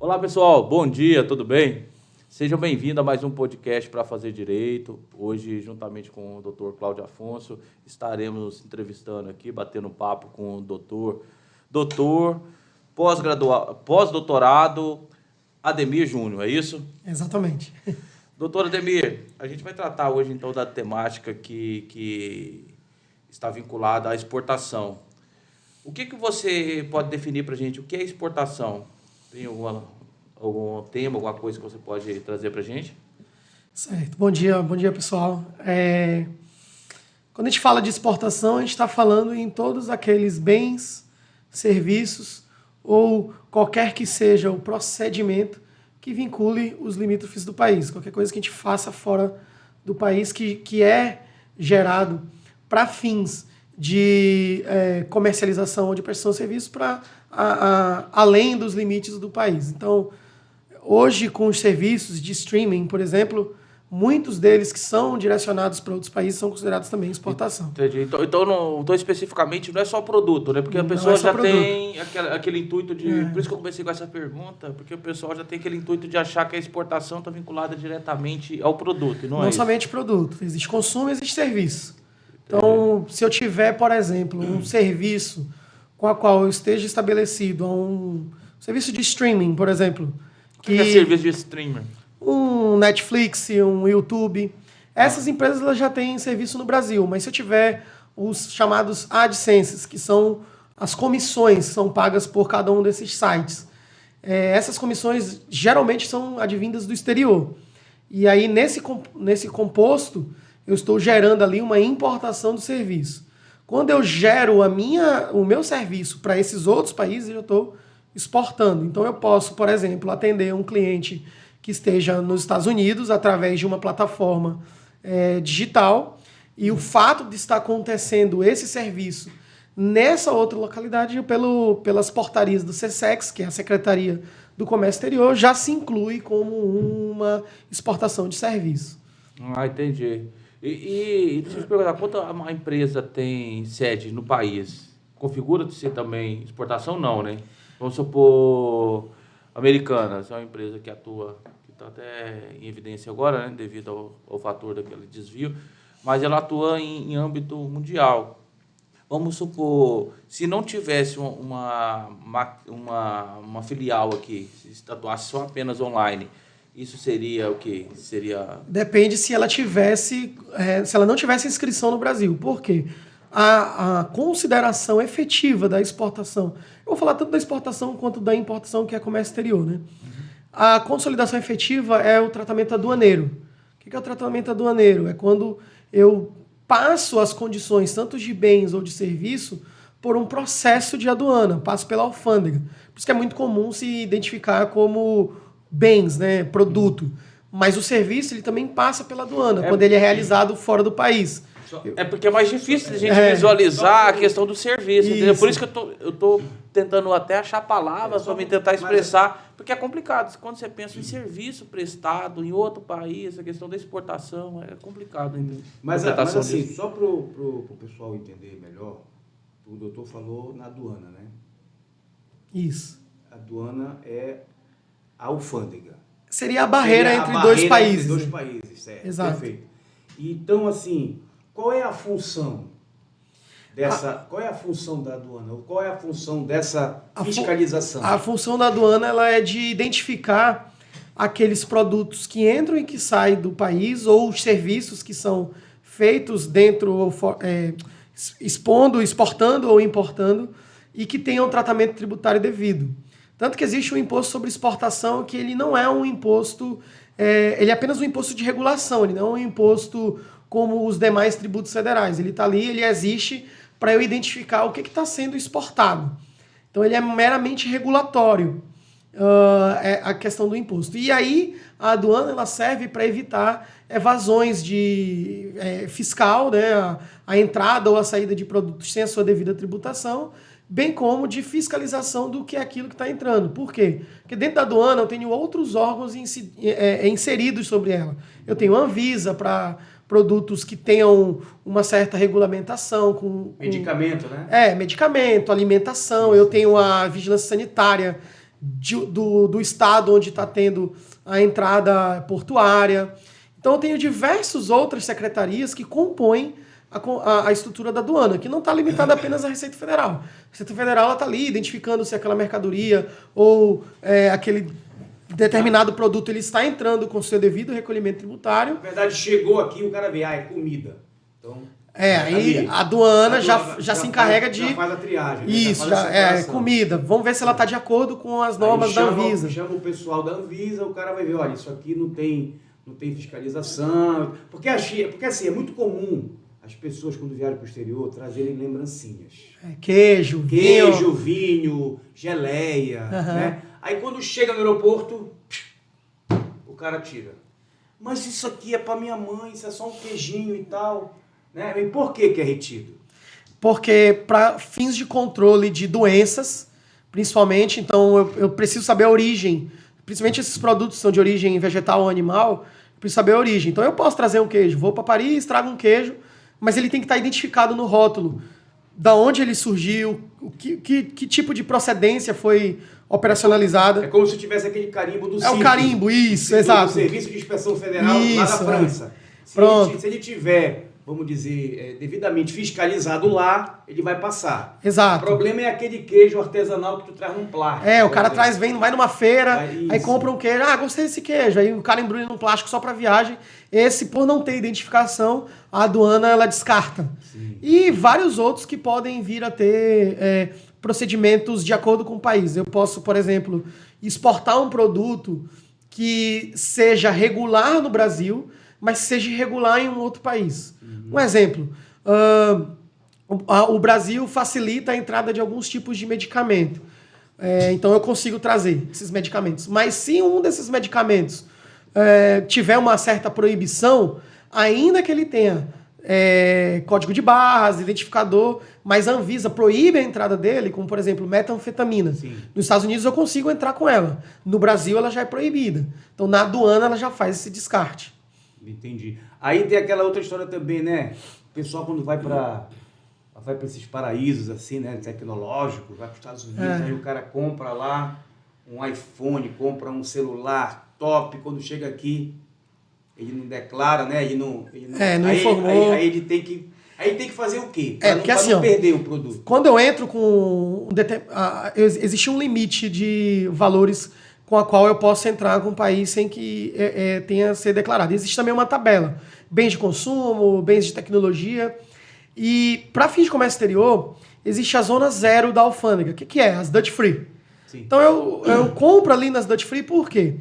Olá pessoal, bom dia, tudo bem? Sejam bem-vindos a mais um podcast para fazer direito. Hoje, juntamente com o Dr. Cláudio Afonso, estaremos entrevistando aqui, batendo papo com o doutor pós-doutorado Ademir Júnior, é isso? Exatamente. Doutor Ademir, a gente vai tratar hoje então da temática que está vinculada à exportação. O que você pode definir para a gente? O que é exportação? Tem algum tema, alguma coisa que você pode trazer para a gente? Certo. Bom dia pessoal. Quando a gente fala de exportação, a gente está falando em todos aqueles bens, serviços ou qualquer que seja o procedimento que vincule os limítrofes do país. Qualquer coisa que a gente faça fora do país que é gerado para fins de comercialização ou de prestação de serviço para além dos limites do país. Então, hoje, com os serviços de streaming, por exemplo, muitos deles que são direcionados para outros países são considerados também exportação. Entendi. Então especificamente, não é só produto, né? Porque a pessoa já tem aquele intuito de... Por isso que eu comecei com essa pergunta, porque o pessoal já tem aquele intuito de achar que a exportação está vinculada diretamente ao produto, e não é somente produto. Existe consumo e existe serviço. Então, se eu tiver, por exemplo, um serviço com a qual eu esteja estabelecido, um serviço de streaming, por exemplo. O que é serviço de streaming? Um Netflix, um YouTube. Essas empresas elas já têm serviço no Brasil, mas se eu tiver os chamados AdSenses, que são as comissões que são pagas por cada um desses sites. Essas comissões geralmente são advindas do exterior. E aí, nesse composto, eu estou gerando ali uma importação do serviço. Quando eu gero o meu serviço para esses outros países, eu estou exportando. Então, eu posso, por exemplo, atender um cliente que esteja nos Estados Unidos através de uma plataforma digital, e o fato de estar acontecendo esse serviço nessa outra localidade, pelas portarias do SESEX, que é a Secretaria do Comércio Exterior, já se inclui como uma exportação de serviço. Entendi. E deixa eu te perguntar, quanto a empresa tem sede no país? Configura-se também exportação? Não, né? Vamos supor, Americanas, é uma empresa que atua, que está até em evidência agora, né, devido ao fator daquele desvio, mas ela atua em âmbito mundial. Vamos supor, se não tivesse uma filial aqui, se atuasse só apenas online, isso seria o quê? Depende se ela não tivesse inscrição no Brasil. Por quê? A consideração efetiva da exportação, eu vou falar tanto da exportação quanto da importação, que é comércio exterior, né? A consolidação efetiva é o tratamento aduaneiro. O que é o tratamento aduaneiro? É quando eu passo as condições, tanto de bens ou de serviço, por um processo de aduana, passo pela alfândega. Por isso que é muito comum se identificar como bens, né, produto. Mas o serviço ele também passa pela aduana, quando ele é realizado fora do país. É porque é mais difícil a gente visualizar a questão do serviço. Por isso que eu tô tentando até achar palavras para me tentar expressar, porque é complicado. Quando você pensa em serviço prestado em outro país, a questão da exportação é complicado. Mas assim, só para o pessoal entender melhor, o doutor falou na aduana, né? Isso. A aduana é a alfândega. Seria a barreira entre dois países. Entre dois países, certo. Exato. Perfeito. Então, assim, qual é a função qual é a função da aduana? Qual é a função dessa fiscalização? A função da aduana ela é de identificar aqueles produtos que entram e que saem do país, ou os serviços que são feitos dentro, exportando ou importando, e que tenham tratamento tributário devido. Tanto que existe um imposto sobre exportação que ele não é um imposto, ele é apenas um imposto de regulação, ele não é um imposto como os demais tributos federais. Ele está ali, ele existe para eu identificar o que está sendo exportado. Então ele é meramente regulatório, a questão do imposto. E aí a aduana ela serve para evitar evasões de fiscal, né, a entrada ou a saída de produtos sem a sua devida tributação, bem como de fiscalização do que é aquilo que está entrando. Por quê? Porque dentro da aduana eu tenho outros órgãos inseridos sobre ela. Eu tenho a Anvisa para produtos que tenham uma certa regulamentação. Com medicamento, né? Medicamento, alimentação. Eu tenho a vigilância sanitária do estado onde está tendo a entrada portuária. Então, eu tenho diversas outras secretarias que compõem a estrutura da aduana, que não está limitada apenas à Receita Federal. A Receita Federal está ali identificando se aquela mercadoria ou aquele determinado produto ele está entrando com seu devido recolhimento tributário. Na verdade, chegou aqui, o cara vê, é comida. Então, aí a aduana já se encarrega de... Já faz a triagem. Isso, comida. Vamos ver se ela está de acordo com as normas da Anvisa. Chama o pessoal da Anvisa, o cara vai ver, olha, isso aqui não tem fiscalização. Porque assim, é muito comum as pessoas, quando viajam para o exterior, trazerem lembrancinhas. Queijo, vinho, geleia, né? Aí quando chega no aeroporto, o cara tira. Mas isso aqui é para minha mãe, isso é só um queijinho e tal. Né? E por que é retido? Porque para fins de controle de doenças, principalmente, então eu preciso saber a origem. Principalmente esses produtos são de origem vegetal ou animal, eu preciso saber a origem. Então eu posso trazer um queijo, vou para Paris, trago um queijo, mas ele tem que estar identificado no rótulo. Da onde ele surgiu, que tipo de procedência foi operacionalizada. É como se tivesse aquele carimbo do CIF. É o carimbo, isso, exato. Do Serviço de Inspeção Federal lá da França. Se ele tiver, vamos dizer, devidamente fiscalizado lá, ele vai passar. Exato. O problema é aquele queijo artesanal que tu traz num plástico. O cara vai numa feira, aí compra um queijo, gostei desse queijo, aí o cara embrulha num plástico só para viagem. Esse, por não ter identificação, a aduana ela descarta. Sim. E vários outros que podem vir a ter procedimentos de acordo com o país. Eu posso, por exemplo, exportar um produto que seja regular no Brasil, mas seja irregular em um outro país. Um exemplo, o Brasil facilita a entrada de alguns tipos de medicamento. Então eu consigo trazer esses medicamentos. Mas se um desses medicamentos tiver uma certa proibição, ainda que ele tenha código de barras, identificador, mas a Anvisa proíbe a entrada dele, como por exemplo metanfetamina. Sim. Nos Estados Unidos eu consigo entrar com ela. No Brasil ela já é proibida. Então na aduana ela já faz esse descarte. Entendi. Aí tem aquela outra história também, né? O pessoal quando vai para esses paraísos assim, né, tecnológicos, vai para os Estados Unidos, aí o cara compra lá um iPhone, compra um celular top, quando chega aqui ele não declara, né? Ele não informou. Aí ele tem que fazer o quê? Porque assim, não perder o produto. Quando eu entro com existe um limite de valores com a qual eu posso entrar com um país sem que tenha a ser declarado. Existe também uma tabela. Bens de consumo, bens de tecnologia. E para fins de comércio exterior, existe a zona zero da alfândega. O que é? As Dutch Free. Sim. Então eu compro ali nas Dutch Free por quê?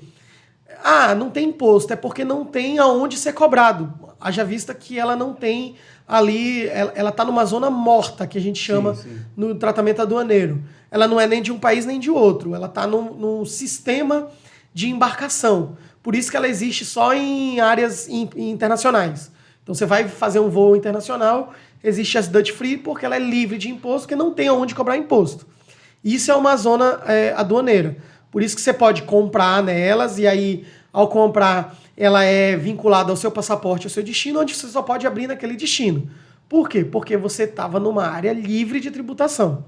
Não tem imposto. É porque não tem aonde ser cobrado. Haja vista que ela não tem ali... Ela está numa zona morta, que a gente chama no tratamento aduaneiro. Ela não é nem de um país nem de outro. Ela está num sistema de embarcação. Por isso que ela existe só em áreas internacionais. Então você vai fazer um voo internacional, existe as Dutch Free porque ela é livre de imposto, porque não tem aonde cobrar imposto. Isso é uma zona aduaneira. Por isso que você pode comprar nelas e aí, ao comprar, ela é vinculada ao seu passaporte, ao seu destino, onde você só pode abrir naquele destino. Por quê? Porque você estava numa área livre de tributação.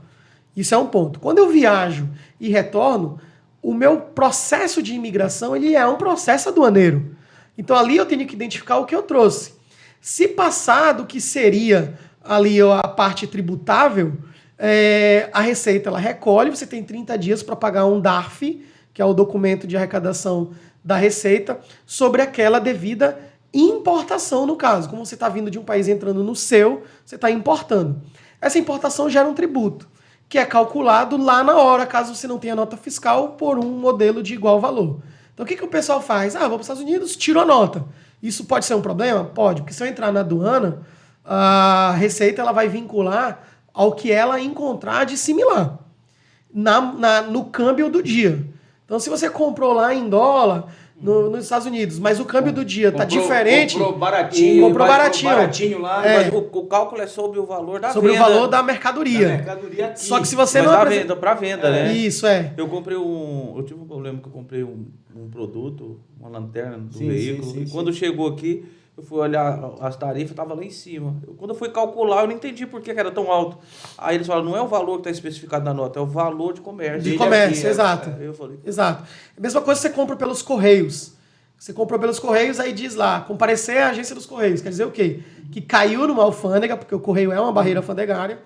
Isso é um ponto. Quando eu viajo e retorno, o meu processo de imigração ele é um processo aduaneiro. Então ali eu tenho que identificar o que eu trouxe. Se passar do que seria ali a parte tributável, a Receita ela recolhe, você tem 30 dias para pagar um DARF, que é o documento de arrecadação da Receita, sobre aquela devida importação no caso. Como você está vindo de um país entrando no seu, você está importando. Essa importação gera um tributo, que é calculado lá na hora, caso você não tenha nota fiscal, por um modelo de igual valor. Então o que o pessoal faz? Vou para os Estados Unidos, tiro a nota. Isso pode ser um problema? Pode, porque se eu entrar na aduana, a Receita ela vai vincular ao que ela encontrar de similar no câmbio do dia. Então se você comprou lá em dólar nos Estados Unidos, mas o câmbio do dia está diferente... Comprou baratinho. Comprou baratinho lá. Mas o cálculo é sobre o valor da venda. Sobre o valor da mercadoria. Da mercadoria aqui. Só que se você mas não... para venda, né? Isso, Eu comprei eu tive um problema que eu comprei um produto, uma lanterna do veículo. Sim. Quando chegou aqui, Eu fui olhar as tarifas, estava lá em cima. Quando eu fui calcular, eu não entendi por que era tão alto. Aí eles falaram, não é o valor que está especificado na nota, é o valor de comércio. De comércio, aqui, exato. Eu falei, Exato. A mesma coisa você compra pelos Correios. Você comprou pelos Correios, aí diz lá, comparecer à agência dos Correios. Quer dizer o quê? Que caiu numa alfândega, porque o Correio é uma barreira alfandegária,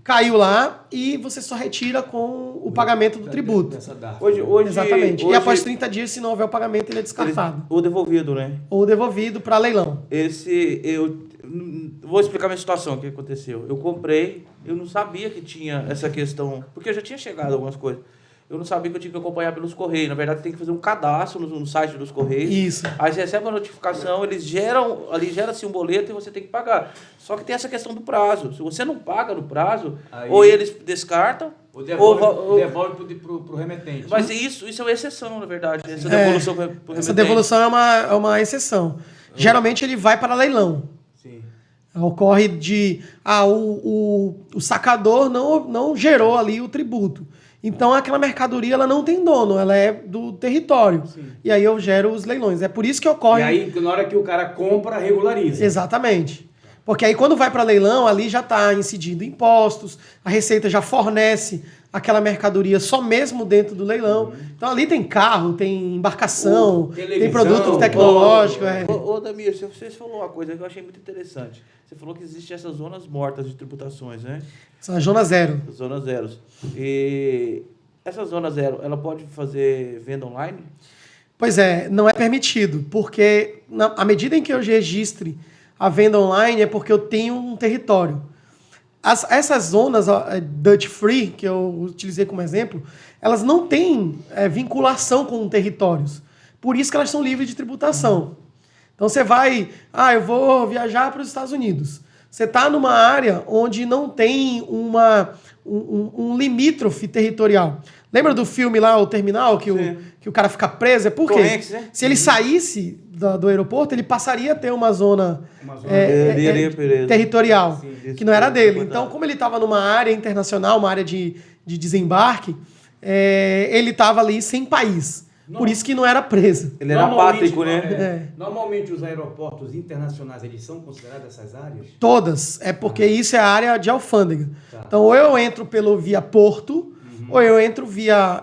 caiu lá e você só retira com o pagamento do tributo. Hoje, Exatamente. Hoje, E após 30 dias, se não houver o pagamento, ele é descartado. Ou devolvido, né? Ou devolvido para leilão. Eu vou explicar minha situação, o que aconteceu. Eu comprei, eu não sabia que tinha essa questão, porque eu já tinha chegado algumas coisas. Eu não sabia que eu tinha que acompanhar pelos Correios. Na verdade, tem que fazer um cadastro no site dos Correios. Isso. Aí você recebe uma notificação, eles geram, ali gera-se um boleto e você tem que pagar. Só que tem essa questão do prazo. Se você não paga no prazo, aí, ou eles descartam, ou devolve pro remetente. Mas isso é uma exceção, na verdade. Essa devolução pro remetente. Essa devolução é uma exceção. Geralmente ele vai para leilão. Sim. Ocorre de... o sacador não gerou ali o tributo. Então, aquela mercadoria ela não tem dono, ela é do território. Sim. E aí eu gero os leilões. É por isso que ocorre... E aí, na hora que o cara compra, regulariza. Exatamente. Porque aí, quando vai para leilão, ali já está incidindo impostos, a Receita já fornece aquela mercadoria só mesmo dentro do leilão. Então, ali tem carro, tem embarcação, tem produto tecnológico. Ô, Damir, você falou uma coisa que eu achei muito interessante. Você falou que existem essas zonas mortas de tributações, né? São a zona zero. Zona zeros. E essa zona zero, ela pode fazer venda online? Pois é, não é permitido, porque à medida em que eu registre a venda online é porque eu tenho um território. Essas zonas Dutch Free, que eu utilizei como exemplo, elas não têm vinculação com territórios. Por isso que elas são livres de tributação. Então você vai... eu vou viajar para os Estados Unidos. Você está numa área onde não tem um limítrofe territorial. Lembra do filme lá, O Terminal, que o cara fica preso? É por quê? Corrente, né? Se ele saísse do aeroporto, ele passaria a ter uma zona territorial, sim, que não era dele. Então, como ele estava numa área internacional, uma área de desembarque, ele estava ali sem país. Por isso que não era preso. Ele era apátrico, né? Normalmente os aeroportos internacionais, eles são considerados essas áreas? Todas. É porque isso é a área de alfândega. Tá. Então, ou eu entro via porto, ou eu entro via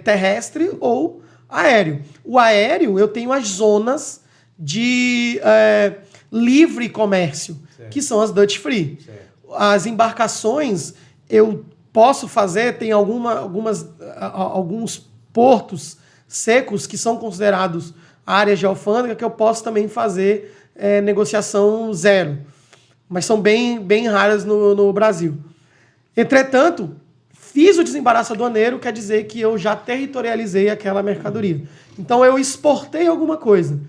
terrestre ou aéreo. O aéreo, eu tenho as zonas de livre comércio, certo, que são as Dutch Free. Certo. As embarcações, eu posso fazer, tem alguns portos secos que são considerados áreas de alfândega que eu posso também fazer negociação zero. Mas são bem raras no Brasil. Entretanto, fiz o desembaraço aduaneiro, quer dizer que eu já territorializei aquela mercadoria. Então eu exportei alguma coisa.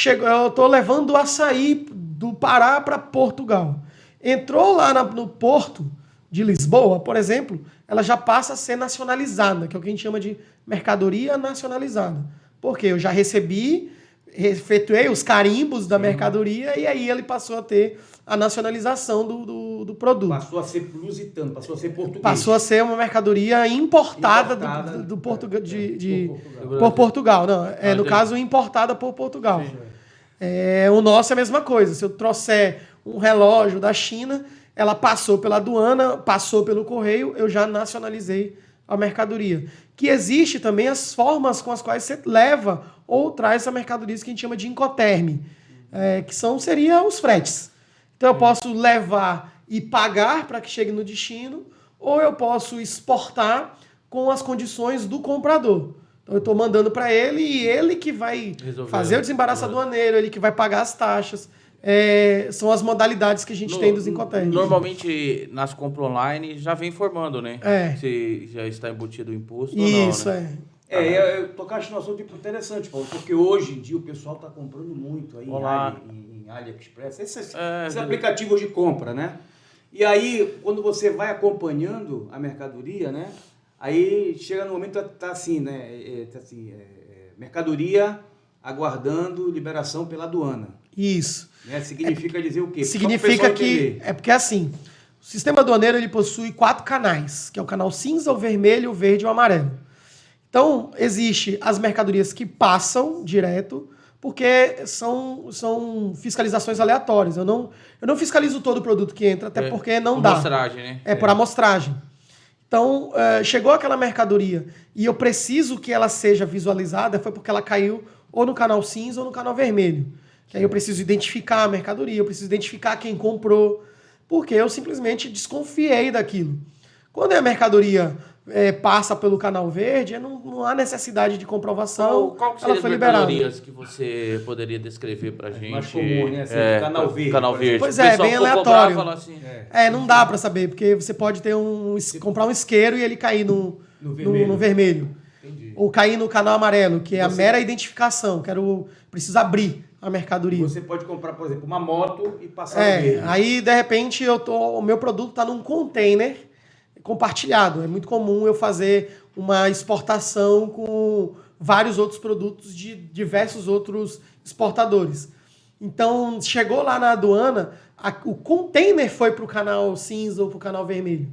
Eu estou levando açaí do Pará para Portugal. Entrou lá no porto de Lisboa, por exemplo, ela já passa a ser nacionalizada, que é o que a gente chama de mercadoria nacionalizada. Porque eu já efetuei os carimbos da mercadoria e aí ele passou a ter a nacionalização do produto. Passou a ser lusitano, passou a ser português. Passou a ser uma mercadoria importada por Portugal. Não, no caso, importada por Portugal. O nosso é a mesma coisa. Se eu trouxer um relógio da China, ela passou pela aduana, passou pelo correio, eu já nacionalizei a mercadoria. Que existe também as formas com as quais você leva ou traz essa mercadoria que a gente chama de Incoterm, que seriam os fretes. Então eu posso levar e pagar para que chegue no destino, ou eu posso exportar com as condições do comprador. Então eu estou mandando para ele e ele que vai fazer o desembaraço aduaneiro, ele que vai pagar as taxas. São as modalidades que a gente tem dos Incoterms. Normalmente, nas compras online, já vem informando, né? Se já está embutido o imposto Isso, ou não, né? Eu tocaste num assunto interessante, Paulo, porque hoje em dia o pessoal está comprando muito aí em AliExpress, esses aplicativos de compra, né? E aí, quando você vai acompanhando a mercadoria, né? Aí chega no momento, tá assim, né? Mercadoria aguardando liberação pela aduana. Isso. Significa dizer o quê? Significa que... porque assim, o sistema aduaneiro ele possui 4 canais, que é o canal cinza, o vermelho, o verde e o amarelo. Então, existe as mercadorias que passam direto porque são fiscalizações aleatórias. Eu não fiscalizo todo o produto que entra, até porque não dá. Amostragem, né? É por amostragem. Então, chegou aquela mercadoria e eu preciso que ela seja visualizada, foi porque ela caiu ou no canal cinza ou no canal vermelho. Que aí eu preciso identificar a mercadoria, eu preciso identificar quem comprou, porque eu simplesmente desconfiei daquilo. Quando a mercadoria passa pelo canal verde, não há necessidade de comprovação, Qual que ela seriam foi as liberada. mercadorias que você poderia descrever pra gente? mais comum, né? Assim, canal verde, Canal por verde. Pois O é, pessoal bem for cobrar, aleatório. fala assim, Não dá pra saber, porque você pode ter comprar um isqueiro e ele cair no vermelho. Entendi. Ou cair no canal amarelo, que é a mera identificação. Preciso abrir a mercadoria. Você pode comprar, por exemplo, uma moto e passar no verde. Aí de repente o meu produto está num container compartilhado. É muito comum eu fazer uma exportação com vários outros produtos de diversos outros exportadores. Então, chegou lá na aduana, o container foi para o canal cinza ou para o canal vermelho.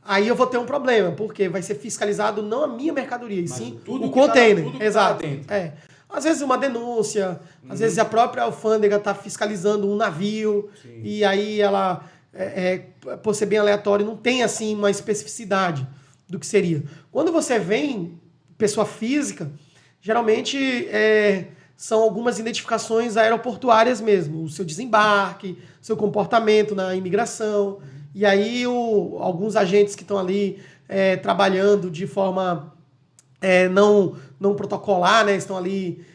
Aí eu vou ter um problema, porque vai ser fiscalizado não a minha mercadoria, e sim tudo o que tá lá, container. tudo que tá Exato. lá dentro. Às vezes uma denúncia, às vezes a própria alfândega está fiscalizando um navio, e aí ela, por ser bem aleatório, não tem assim uma especificidade do que seria. Quando você vem, pessoa física, geralmente são algumas identificações aeroportuárias mesmo, o seu desembarque, seu comportamento na imigração, e aí alguns agentes que estão ali trabalhando de forma não protocolar, né, estão ali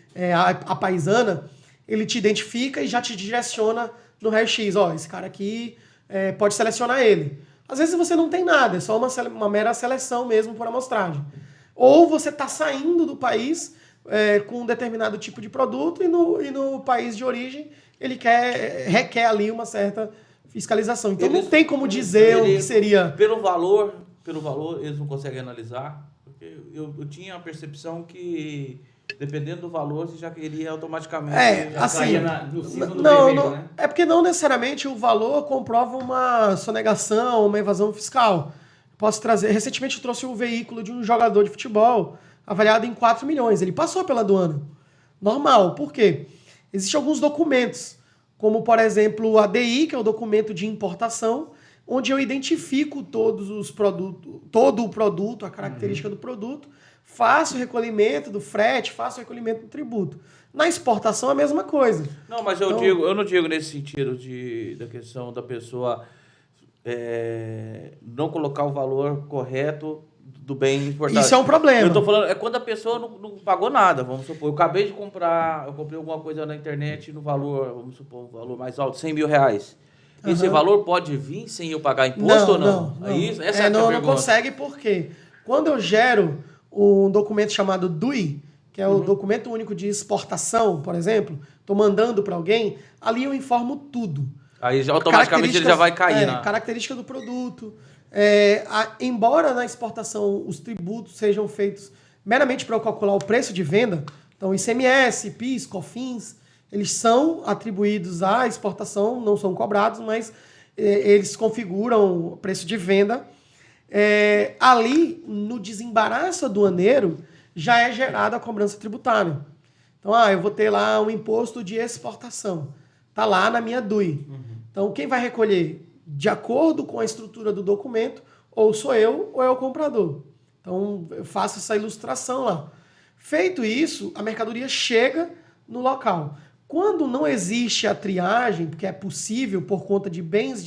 a paisana, ele te identifica e já te direciona no raio-x. Esse cara aqui pode selecionar ele. Às vezes você não tem nada, é só uma mera seleção mesmo por amostragem. Ou você está saindo do país com um determinado tipo de produto e no país de origem ele requer ali uma certa fiscalização. Então não tem como dizer o que seria. Pelo valor, eles não conseguem analisar. Porque eu tinha a percepção que, dependendo do valor, você já queria automaticamente... assim, no cinza do vermelho, né? É porque não necessariamente o valor comprova uma sonegação, uma evasão fiscal. Posso trazer... Recentemente eu trouxe um veículo de um jogador de futebol avaliado em 4 milhões. Ele passou pela aduana. Normal. Por quê? Existem alguns documentos, como, por exemplo, o ADI, que é o documento de importação, onde eu identifico todos os produtos, todo o produto, a característica do produto, faço o recolhimento do frete, faço o recolhimento do tributo. Na exportação, a mesma coisa. Não, mas eu não digo nesse sentido da questão da pessoa não colocar o valor correto do bem importado. Isso é um problema. Eu estou falando, quando a pessoa não pagou nada, vamos supor. Eu acabei de comprar, eu comprei alguma coisa na internet no valor, vamos supor, um valor mais alto, 100 mil reais. Esse valor pode vir sem eu pagar imposto ou não? Não. É isso? Essa é a minha não pergunta. consegue porque quando eu gero um documento chamado DUI, que é o documento único de exportação, por exemplo, estou mandando para alguém, ali eu informo tudo. Aí automaticamente ele já vai cair. Característica do produto. Embora na exportação os tributos sejam feitos meramente para eu calcular o preço de venda, então ICMS, PIS, COFINS, eles são atribuídos à exportação, não são cobrados, mas eles configuram o preço de venda. Ali, no desembaraço aduaneiro, já é gerada a cobrança tributária. Então, eu vou ter lá um imposto de exportação. Está lá na minha DUI. Então, quem vai recolher? De acordo com a estrutura do documento, ou sou eu ou é o comprador. Então, eu faço essa ilustração lá. Feito isso, a mercadoria chega no local. Quando não existe a triagem, porque é possível por conta de bens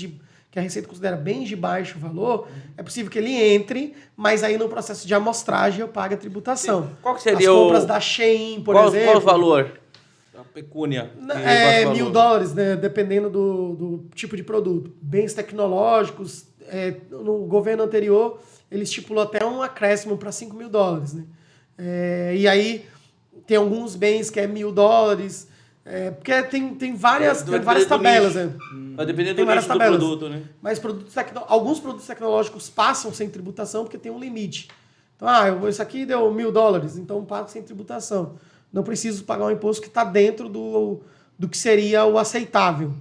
que a Receita considera bens de baixo valor, é possível que ele entre, mas aí no processo de amostragem eu pague a tributação. Sim. Qual que seria as compras da Shein, por exemplo. Qual o valor? A pecúnia. $1.000, né? Dependendo do tipo de produto. Bens tecnológicos, no governo anterior, ele estipulou até um acréscimo para $5.000. Né? E aí tem alguns bens que é $1.000, porque tem várias tabelas. Vai depender do nicho do produto, né? Mas alguns produtos tecnológicos passam sem tributação porque tem um limite. Então, isso aqui deu $1.000, então pago sem tributação. Não preciso pagar um imposto que está dentro do que seria o aceitável.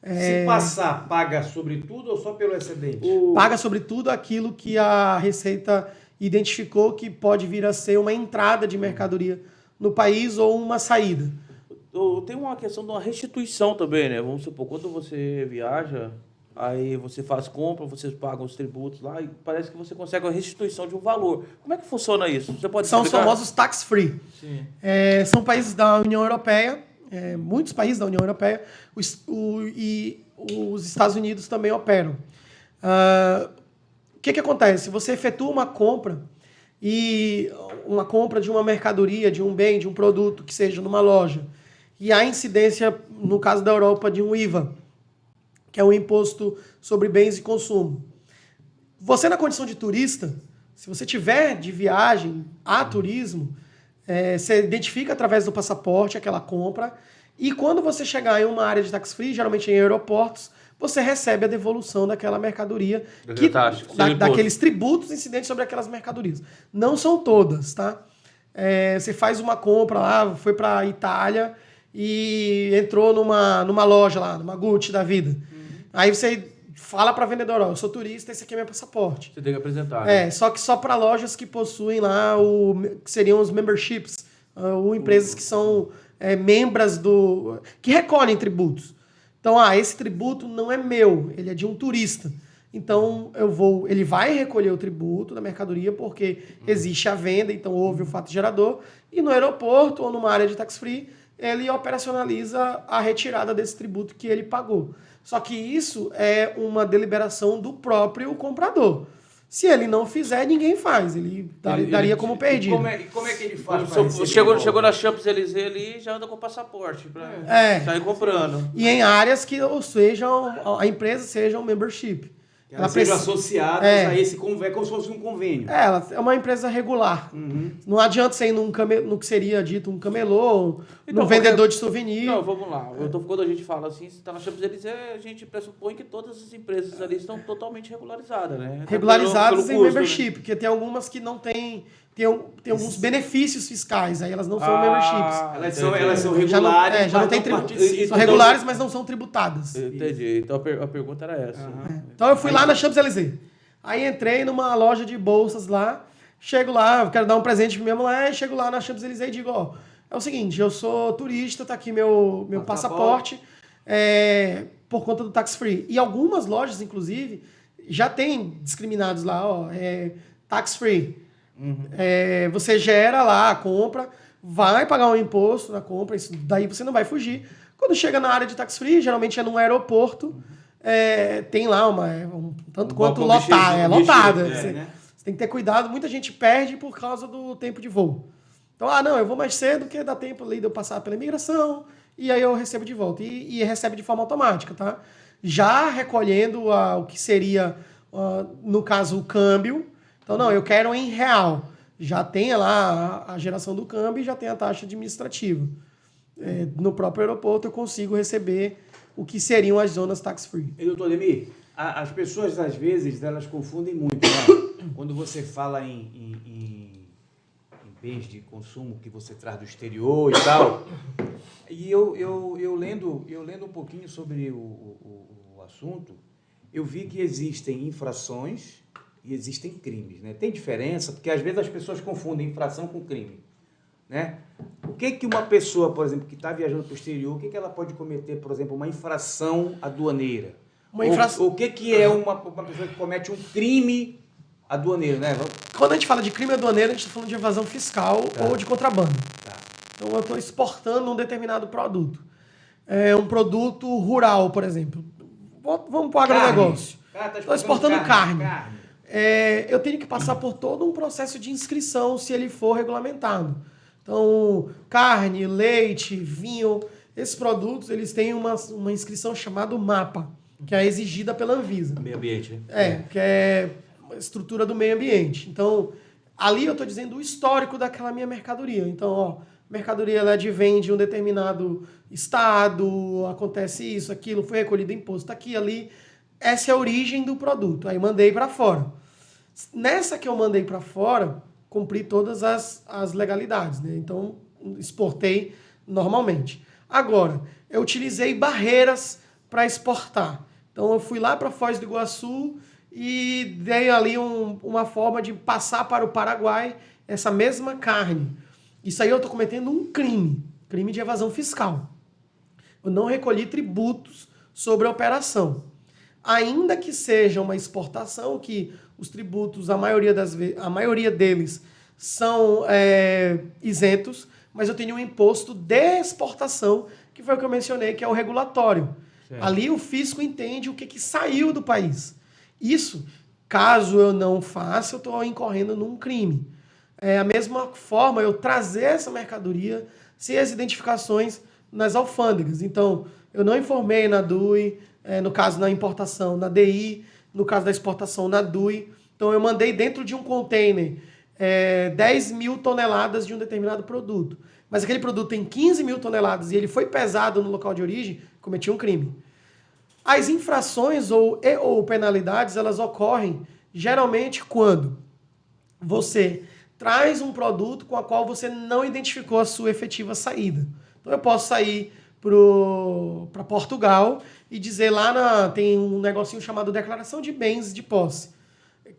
Se passar, paga sobre tudo ou só pelo excedente? Paga sobre tudo aquilo que a Receita identificou que pode vir a ser uma entrada de mercadoria no país ou uma saída. tem uma questão de uma restituição também, né? Vamos supor, quando você viaja, aí você faz compra, vocês pagam os tributos lá e parece que você consegue a restituição de um valor. Como é que funciona isso? Você pode São os explicar? famosos tax-free. Sim. São países da União Europeia, muitos países da União Europeia, e os Estados Unidos também operam. O que acontece? Você efetua uma compra de uma mercadoria, de um bem, de um produto, que seja numa loja, e a incidência, no caso da Europa, de um IVA, que é um imposto sobre bens e consumo. Você, na condição de turista, se você tiver de viagem a turismo, você identifica através do passaporte aquela compra, e quando você chegar em uma área de tax-free, geralmente em aeroportos, você recebe a devolução daquela mercadoria, daqueles tributos incidentes sobre aquelas mercadorias. Não são todas, tá? Você faz uma compra lá, foi para a Itália e entrou numa loja lá, numa Gucci da vida. Aí você fala para a vendedora, eu sou turista, esse aqui é meu passaporte. Você tem que apresentar. Né? Só que só para lojas que possuem lá que seriam os memberships, ou empresas que são membros que recolhem tributos. Então, esse tributo não é meu, ele é de um turista. Então, ele vai recolher o tributo da mercadoria porque existe a venda, então houve o fato gerador, e no aeroporto ou numa área de tax-free, ele operacionaliza a retirada desse tributo que ele pagou. Só que isso é uma deliberação do próprio comprador. Se ele não fizer, ninguém faz. Ele daria como perdido. E como é que ele faz? Chegou na Champs-Élysées ali e já anda com o passaporte para sair comprando. E em áreas que a empresa seja um membership. Ela seja associada a esse convênio, como se fosse um convênio. Ela é uma empresa regular. Não adianta você ir no que seria dito um camelô, num vendedor de souvenir. Não, vamos lá. Quando a gente fala assim, se está na Champs-Élysées, a gente pressupõe que todas as empresas ali estão totalmente regularizadas, né? Regularizadas pelo em custo, membership, né? Porque tem algumas que não têm... Tem alguns benefícios fiscais, aí elas não são memberships. Elas são regulares. Já não tem são regulares, mas não são tributadas. Entendi. Então a pergunta era essa. Então eu fui lá na Champs-Élysées. Aí entrei numa loja de bolsas lá, chego lá, eu quero dar um presente pra minha mulher, chego lá na Champs-Élysées e digo, é o seguinte, eu sou turista, tá aqui meu passaporte, por conta do tax-free. E algumas lojas, inclusive, já tem discriminados lá, tax-free. Você gera lá a compra, vai pagar um imposto na compra, isso daí você não vai fugir. Quando chega na área de tax-free, geralmente é num aeroporto, tem lá tanto quanto lotada. Você tem que ter cuidado, muita gente perde por causa do tempo de voo. Então, não, eu vou mais cedo, porque dá tempo ali de eu passar pela imigração, e aí eu recebo de volta. E recebe de forma automática, tá? Já recolhendo o que seria, no caso, o câmbio. Então, não, eu quero em real. Já tem lá a geração do câmbio e já tem a taxa administrativa. No próprio aeroporto eu consigo receber o que seriam as zonas tax-free. E, doutor Ademir, as pessoas, às vezes, elas confundem muito, né? Quando você fala em bens de consumo que você traz do exterior e tal. E eu lendo um pouquinho sobre o assunto, eu vi que existem infrações e existem crimes, né? Tem diferença, porque às vezes as pessoas confundem infração com crime, né? O que uma pessoa, por exemplo, que está viajando para o exterior, o que ela pode cometer, por exemplo, uma infração aduaneira? O que é uma pessoa que comete um crime aduaneiro, né? Quando a gente fala de crime aduaneiro, a gente está falando de evasão fiscal ou de contrabando. Então eu estou exportando um determinado produto. Um produto rural, por exemplo. Vamos para o agronegócio. Estou exportando carne. Eu tenho que passar por todo um processo de inscrição se ele for regulamentado. Então, carne, leite, vinho, esses produtos, eles têm uma inscrição chamada MAPA, que é exigida pela Anvisa. Meio ambiente. Que é a estrutura do meio ambiente. Então, ali eu estou dizendo o histórico daquela minha mercadoria. Então, mercadoria ela advém de um determinado estado, acontece isso, aquilo, foi recolhido imposto aqui, ali. Essa é a origem do produto. Aí mandei para fora. Nessa que eu mandei para fora, cumpri todas as legalidades, né? Então, exportei normalmente. Agora, eu utilizei barreiras para exportar. Então, eu fui lá para Foz do Iguaçu e dei ali uma forma de passar para o Paraguai essa mesma carne. Isso aí eu estou cometendo um crime. crime de evasão fiscal. Eu não recolhi tributos sobre a operação. Ainda que seja uma exportação, que os tributos, a maioria deles são isentos, mas eu tenho um imposto de exportação, que foi o que eu mencionei, que é o regulatório. Certo. Ali o fisco entende o que saiu do país. Isso, caso eu não faça, eu estou incorrendo num crime. A mesma forma, eu trazer essa mercadoria sem as identificações nas alfândegas. Então, eu não informei na DUI, no caso na importação, na DI, no caso da exportação, na DUI. Então, eu mandei dentro de um container 10 mil toneladas de um determinado produto. Mas aquele produto tem 15 mil toneladas e ele foi pesado no local de origem, cometi um crime. As infrações ou penalidades, elas ocorrem geralmente quando você traz um produto com a qual você não identificou a sua efetiva saída. Então eu posso sair para Portugal e dizer lá tem um negocinho chamado declaração de bens de posse.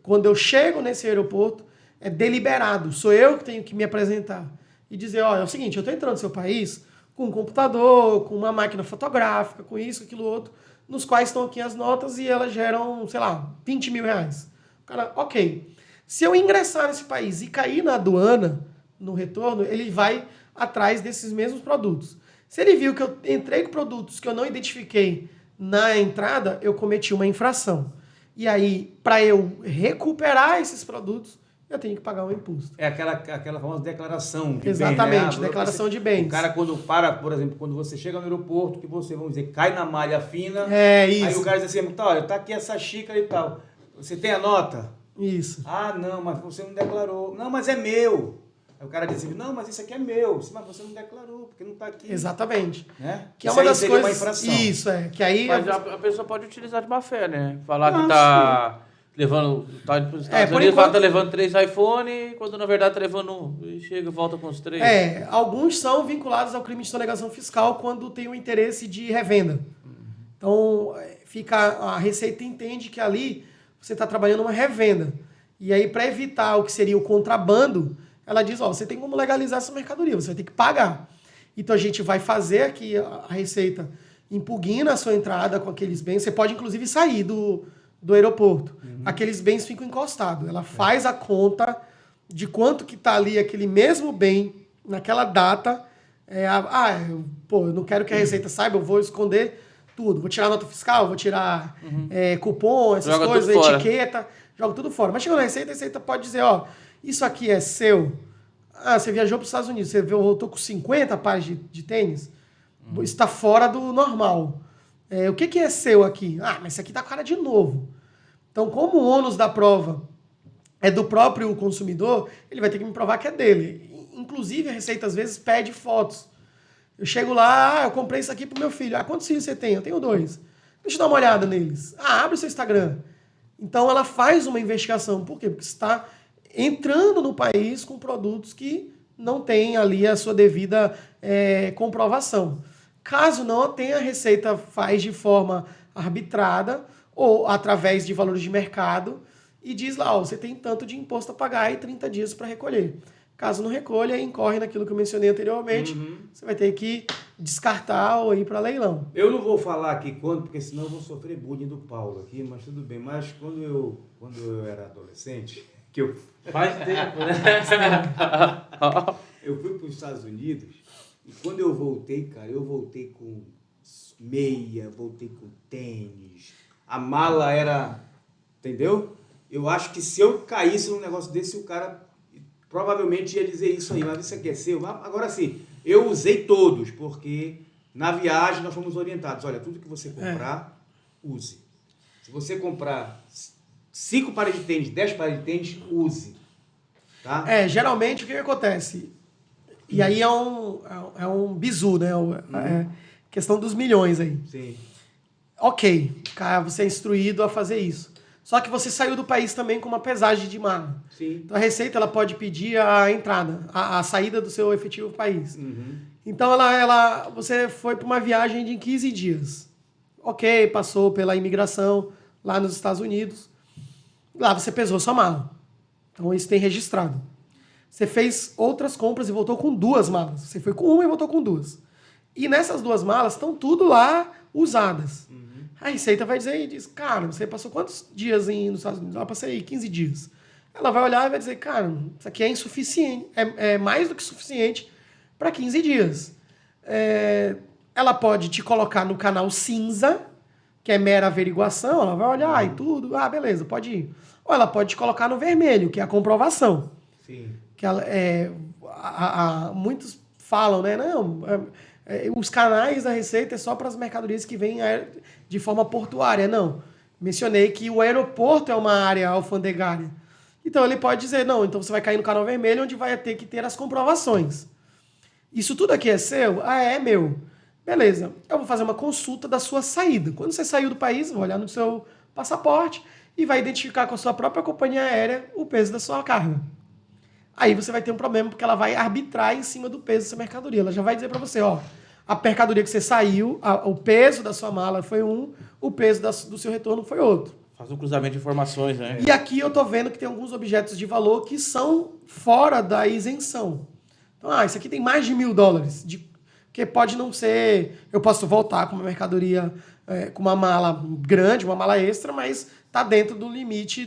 Quando eu chego nesse aeroporto, é deliberado, sou eu que tenho que me apresentar e dizer, olha, é o seguinte, eu estou entrando no seu país com um computador, com uma máquina fotográfica, com isso, aquilo, outro, nos quais estão aqui as notas e elas geram, sei lá, 20 mil reais. O cara, ok. Se eu ingressar nesse país e cair na aduana, no retorno, ele vai atrás desses mesmos produtos. Se ele viu que eu entrei com produtos que eu não identifiquei na entrada, eu cometi uma infração. E aí, para eu recuperar esses produtos, eu tenho que pagar um imposto. É aquela famosa declaração de Exatamente, bens, né? declaração de bens. O cara quando para, por exemplo, quando você chega no aeroporto, que você, vamos dizer, cai na malha fina, Isso. aí o cara diz assim, olha, tá aqui essa xícara e tal. Você tem a nota? Isso. Ah, não, mas você não declarou. Não, mas é meu. Aí o cara diz assim, não, mas isso aqui é meu. Mas você não declarou, porque não tá aqui. Exatamente. Né? Que é isso uma das seria coisas... uma infração. Isso, que aí... Mas a pessoa pode utilizar de má fé, né? Falar que Sim. tá levando... Tá indo para os Estados por Unidos, fala enquanto- que tá levando 3 iPhone, quando na verdade tá levando um. E chega e volta com os 3. Alguns são vinculados ao crime de sonegação fiscal quando tem o interesse de revenda. Então, a Receita entende que ali você está trabalhando uma revenda. E aí, para evitar o que seria o contrabando, ela diz, você tem como legalizar essa mercadoria, você vai ter que pagar. Então, a gente vai fazer aqui, a Receita impugna a sua entrada com aqueles bens. Você pode, inclusive, sair do aeroporto. Aqueles bens ficam encostados. Ela faz a conta de quanto que está ali aquele mesmo bem naquela data. Eu não quero que a Receita saiba, eu vou esconder tudo. Vou tirar nota fiscal, vou tirar cupom, essas Joga coisas, tudo fora. etiqueta, jogo tudo fora. Mas chegou na Receita, a Receita pode dizer, isso aqui é seu. Você viajou para os Estados Unidos, você voltou com 50 pares de tênis, isso está fora do normal. O que é seu aqui? Mas isso aqui está com cara de novo. Então, como o ônus da prova é do próprio consumidor, ele vai ter que me provar que é dele. Inclusive, a Receita às vezes pede fotos. Eu chego lá, eu comprei isso aqui pro meu filho. Quantos filhos você tem? Eu tenho 2. Deixa eu dar uma olhada neles. Abre o seu Instagram. Então, ela faz uma investigação. Por quê? Porque você está entrando no país com produtos que não têm ali a sua devida comprovação. Caso não a tenha, a Receita faz de forma arbitrada ou através de valores de mercado e diz lá, você tem tanto de imposto a pagar e 30 dias para recolher. Caso não recolha, incorre naquilo que eu mencionei anteriormente, você vai ter que descartar ou ir para leilão. Eu não vou falar aqui quando, porque senão eu vou sofrer bullying do Paulo aqui, mas tudo bem. Mas quando eu era adolescente, que eu... Faz tempo, né? Eu fui para os Estados Unidos e quando eu voltei, cara, eu voltei com meia, voltei com tênis, a mala era... Entendeu? Eu acho que se eu caísse num negócio desse, o cara provavelmente ia dizer isso aí, mas isso aqui é seu. Agora sim, eu usei todos, porque na viagem nós fomos orientados. Olha, tudo que você comprar, use. Se você comprar 5 pares de tênis, 10 pares de tênis, use. Tá? Geralmente o que acontece? E aí é um bizu, né? Questão dos milhões aí. Sim. Ok, cara, você é instruído a fazer isso. Só que você saiu do país também com uma pesagem de mala. Sim. Então a Receita ela pode pedir a entrada, a saída do seu efetivo país. Então você foi para uma viagem de 15 dias. Ok, passou pela imigração lá nos Estados Unidos. Lá você pesou sua mala. Então isso tem registrado. Você fez outras compras e voltou com 2 malas. Você foi com uma e voltou com 2. E nessas 2 malas estão tudo lá usadas. A Receita vai dizer, cara, você passou quantos dias nos Estados Unidos? Eu passei 15 dias. Ela vai olhar e vai dizer, cara, isso aqui é insuficiente, é mais do que suficiente para 15 dias. Ela pode te colocar no canal cinza, que é mera averiguação, ela vai olhar e tudo, beleza, pode ir. Ou ela pode te colocar no vermelho, que é a comprovação. Sim. Que ela, muitos falam, né? Não, os canais da Receita é só para as mercadorias que vêm de forma portuária. Não. Mencionei que o aeroporto é uma área alfandegária. Então ele pode dizer, não, então você vai cair no canal vermelho, onde vai ter que ter as comprovações. Isso tudo aqui é seu? É meu. Beleza. Eu vou fazer uma consulta da sua saída. Quando você saiu do país, vou olhar no seu passaporte e vai identificar com a sua própria companhia aérea o peso da sua carga. Aí você vai ter um problema, porque ela vai arbitrar em cima do peso dessa mercadoria. Ela já vai dizer para você, a mercadoria que você saiu, o peso da sua mala foi o peso do seu retorno foi outro. Faz um cruzamento de informações, né? E aqui eu tô vendo que tem alguns objetos de valor que são fora da isenção. Então, isso aqui tem mais de $1.000. Porque pode não ser... Eu posso voltar com uma mercadoria, com uma mala grande, uma mala extra, mas tá dentro do limite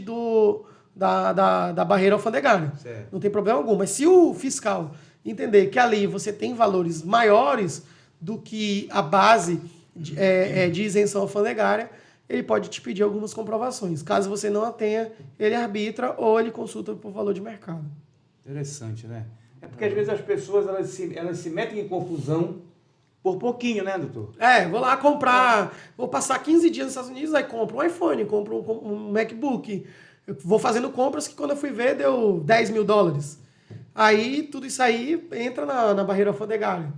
da barreira alfandegária. Certo. Não tem problema algum. Mas se o fiscal entender que ali você tem valores maiores do que a base de isenção alfandegária, ele pode te pedir algumas comprovações. Caso você não a tenha, ele arbitra ou ele consulta por valor de mercado. Interessante, né? É porque às vezes as pessoas elas se metem em confusão por pouquinho, né, doutor? Vou lá comprar, vou passar 15 dias nos Estados Unidos, aí compro um iPhone, compro um MacBook. Eu vou fazendo compras que quando eu fui ver deu $10.000. Aí tudo isso aí entra na barreira alfandegária.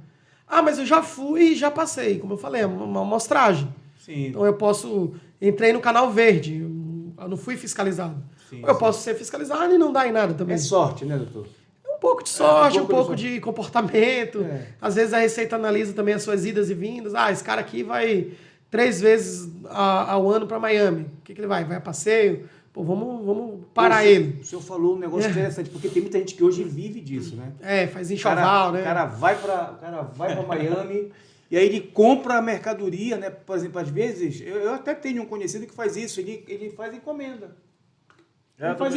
Mas eu já fui e já passei, como eu falei, é uma amostragem. Sim. Então eu entrei no canal verde, eu não fui fiscalizado. Sim, Ou eu posso ser fiscalizado e não dar em nada também. É sorte, né, doutor? Um pouco de sorte, um pouco de de comportamento. Às vezes a Receita analisa também as suas idas e vindas. Esse cara aqui vai 3 vezes ao ano para Miami. O que ele vai? Vai a passeio? Pô, vamos parar ele. O senhor falou um negócio interessante, porque tem muita gente que hoje vive disso, né? Faz enxoval, né? O cara vai para Miami e aí ele compra a mercadoria, né? Por exemplo, às vezes, eu até tenho um conhecido que faz isso, ele faz encomenda.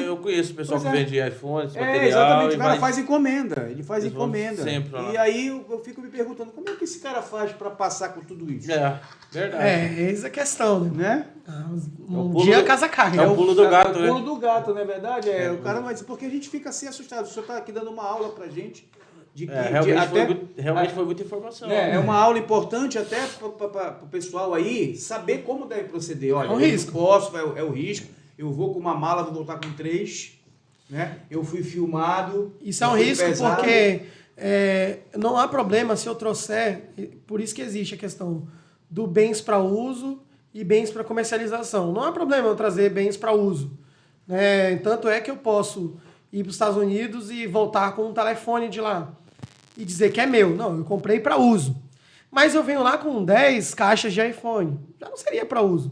Eu conheço pessoal que vende iPhone, esse material. Exatamente, o cara faz encomenda. Ele faz encomenda. Sempre lá. E aí eu fico me perguntando, como é que esse cara faz para passar com tudo isso? Verdade. Essa é a questão, né? Um dia a casa cai. É o pulo do gato, né? É o pulo do gato, não é verdade? O cara vai dizer, porque a gente fica assim assustado. O senhor está aqui dando uma aula pra gente. Realmente foi muita informação. É uma aula importante até para o pessoal aí saber como deve proceder. Olha, é um risco. É o risco. Eu vou com uma mala, vou voltar com 3. Né? Eu fui filmado. Isso é um risco pesado. Porque não há problema se eu trouxer... Por isso que existe a questão do bens para uso e bens para comercialização. Não há problema eu trazer bens para uso. Né? Tanto é que eu posso ir para os Estados Unidos e voltar com um telefone de lá e dizer que é meu. Não, eu comprei para uso. Mas eu venho lá com 10 caixas de iPhone. Já não seria para uso.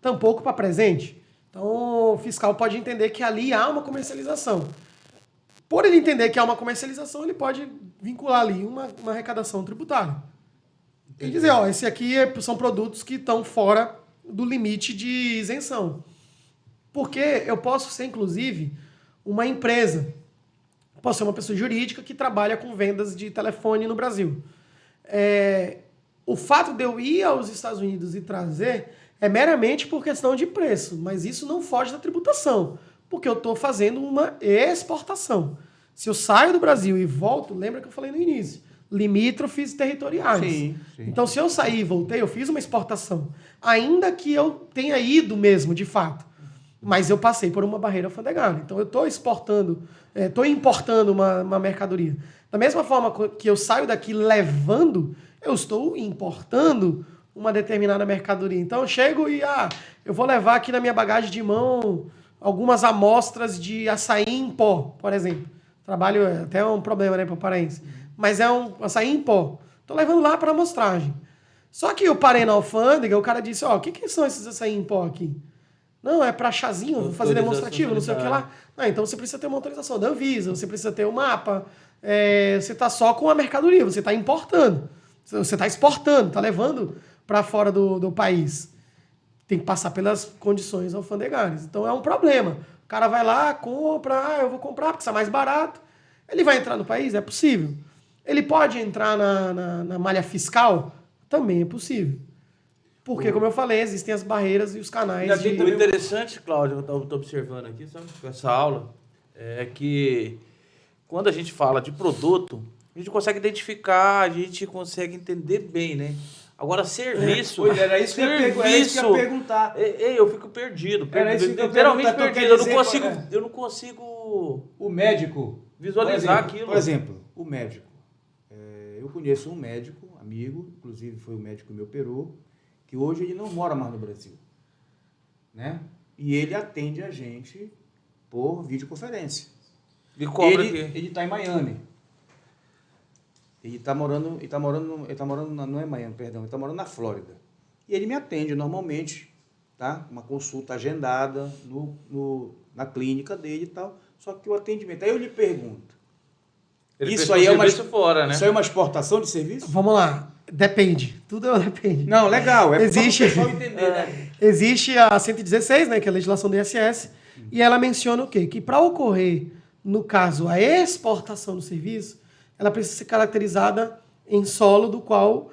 Tampouco para presente. Então, o fiscal pode entender que ali há uma comercialização. Por ele entender que há uma comercialização, ele pode vincular ali uma arrecadação tributária. E dizer, esse aqui são produtos que estão fora do limite de isenção. Porque eu posso ser, inclusive, uma empresa. Posso ser uma pessoa jurídica que trabalha com vendas de telefone no Brasil. O fato de eu ir aos Estados Unidos e trazer é meramente por questão de preço, mas isso não foge da tributação, porque eu estou fazendo uma exportação. Se eu saio do Brasil e volto, lembra que eu falei no início, limítrofes territoriais. Sim. Então, se eu sair e voltei, eu fiz uma exportação, ainda que eu tenha ido mesmo, de fato, mas eu passei por uma barreira alfandegária. Então, eu estou importando uma mercadoria. Da mesma forma que eu saio daqui levando, eu estou importando uma determinada mercadoria. Então eu chego e eu vou levar aqui na minha bagagem de mão algumas amostras de açaí em pó, por exemplo. Trabalho até um problema, né, para paraense. Mas é um açaí em pó. Estou levando lá para amostragem. Só que eu parei na alfândega, o cara disse, o que são esses açaí em pó aqui? Não, é para chazinho, vou fazer demonstrativo, não sei o que lá. sanitária. Ah, então você precisa ter uma autorização da Anvisa, você precisa ter o mapa. Você está só com a mercadoria, você está importando. Você está exportando, está levando para fora do país. Tem que passar pelas condições alfandegárias. Então é um problema. O cara vai lá, compra, eu vou comprar porque está mais barato. Ele vai entrar no país? É possível. Ele pode entrar na malha fiscal? Também é possível. Porque, como eu falei, existem as barreiras e os canais O interessante, Cláudio, eu estou observando aqui, sabe, com essa aula, é que quando a gente fala de produto, a gente consegue identificar, a gente consegue entender bem, né? Agora, serviço... Pois era isso que eu ia perguntar. Eu fico perdido. Era isso que eu ia literalmente perguntar, perdido. Eu não consigo O médico... visualizar aquilo. Por exemplo, o médico. Eu conheço um médico, amigo, inclusive foi o médico que me operou, que hoje ele não mora mais no Brasil, né? E ele atende a gente por videoconferência. E cobra aqui. Ele está em Miami. Ele está morando, não é Miami, perdão, ele está morando na Flórida. E ele me atende normalmente, tá? Uma consulta agendada na clínica dele e tal. Só que o atendimento. Aí eu lhe pergunto. Isso aí é uma exportação de serviço? Vamos lá. Depende. Tudo depende. Não, legal. É Existe, para o pessoal entender, né? Existe a 116, né, que é a legislação do ISS, e ela menciona o quê? Que para ocorrer, no caso, a exportação do serviço, ela precisa ser caracterizada em solo do qual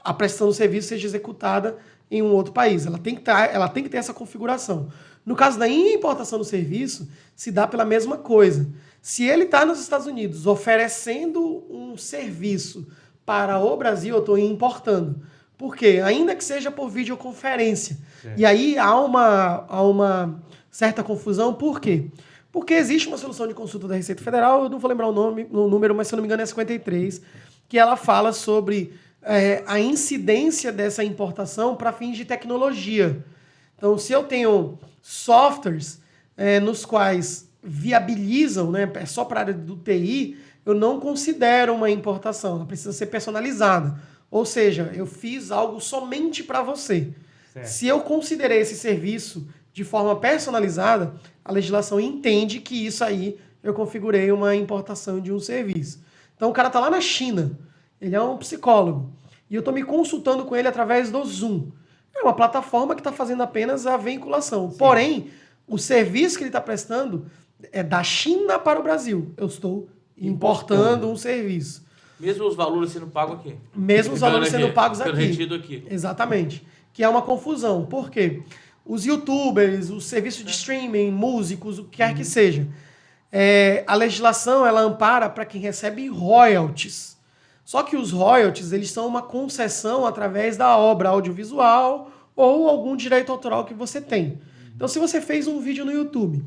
a prestação do serviço seja executada em um outro país. Ela tem que ter essa configuração. No caso da importação do serviço, se dá pela mesma coisa. Se ele está nos Estados Unidos oferecendo um serviço para o Brasil, eu estou importando. Por quê? Ainda que seja por videoconferência. E aí há uma certa confusão. Por quê? Porque existe uma solução de consulta da Receita Federal, eu não vou lembrar o número, mas se eu não me engano é 53, que ela fala sobre a incidência dessa importação para fins de tecnologia. Então, se eu tenho softwares nos quais viabilizam, né, é só para a área do TI, eu não considero uma importação, ela precisa ser personalizada. Ou seja, eu fiz algo somente para você. Certo. Se eu considerei esse serviço de forma personalizada, a legislação entende que isso aí eu configurei uma importação de um serviço. Então o cara está lá na China, ele é um psicólogo, e eu estou me consultando com ele através do Zoom. É uma plataforma que está fazendo apenas a vinculação. Sim. Porém, o serviço que ele está prestando é da China para o Brasil. Eu estou importando um serviço. Mesmo os valores sendo pagos aqui. Mesmo os valores sendo pagos aqui. Retido aqui. Exatamente. Que é uma confusão. Por quê? Os youtubers, os serviços de streaming, músicos, o que quer que seja. A legislação, ela ampara para quem recebe royalties. Só que os royalties, eles são uma concessão através da obra audiovisual ou algum direito autoral que você tem. Então, se você fez um vídeo no YouTube,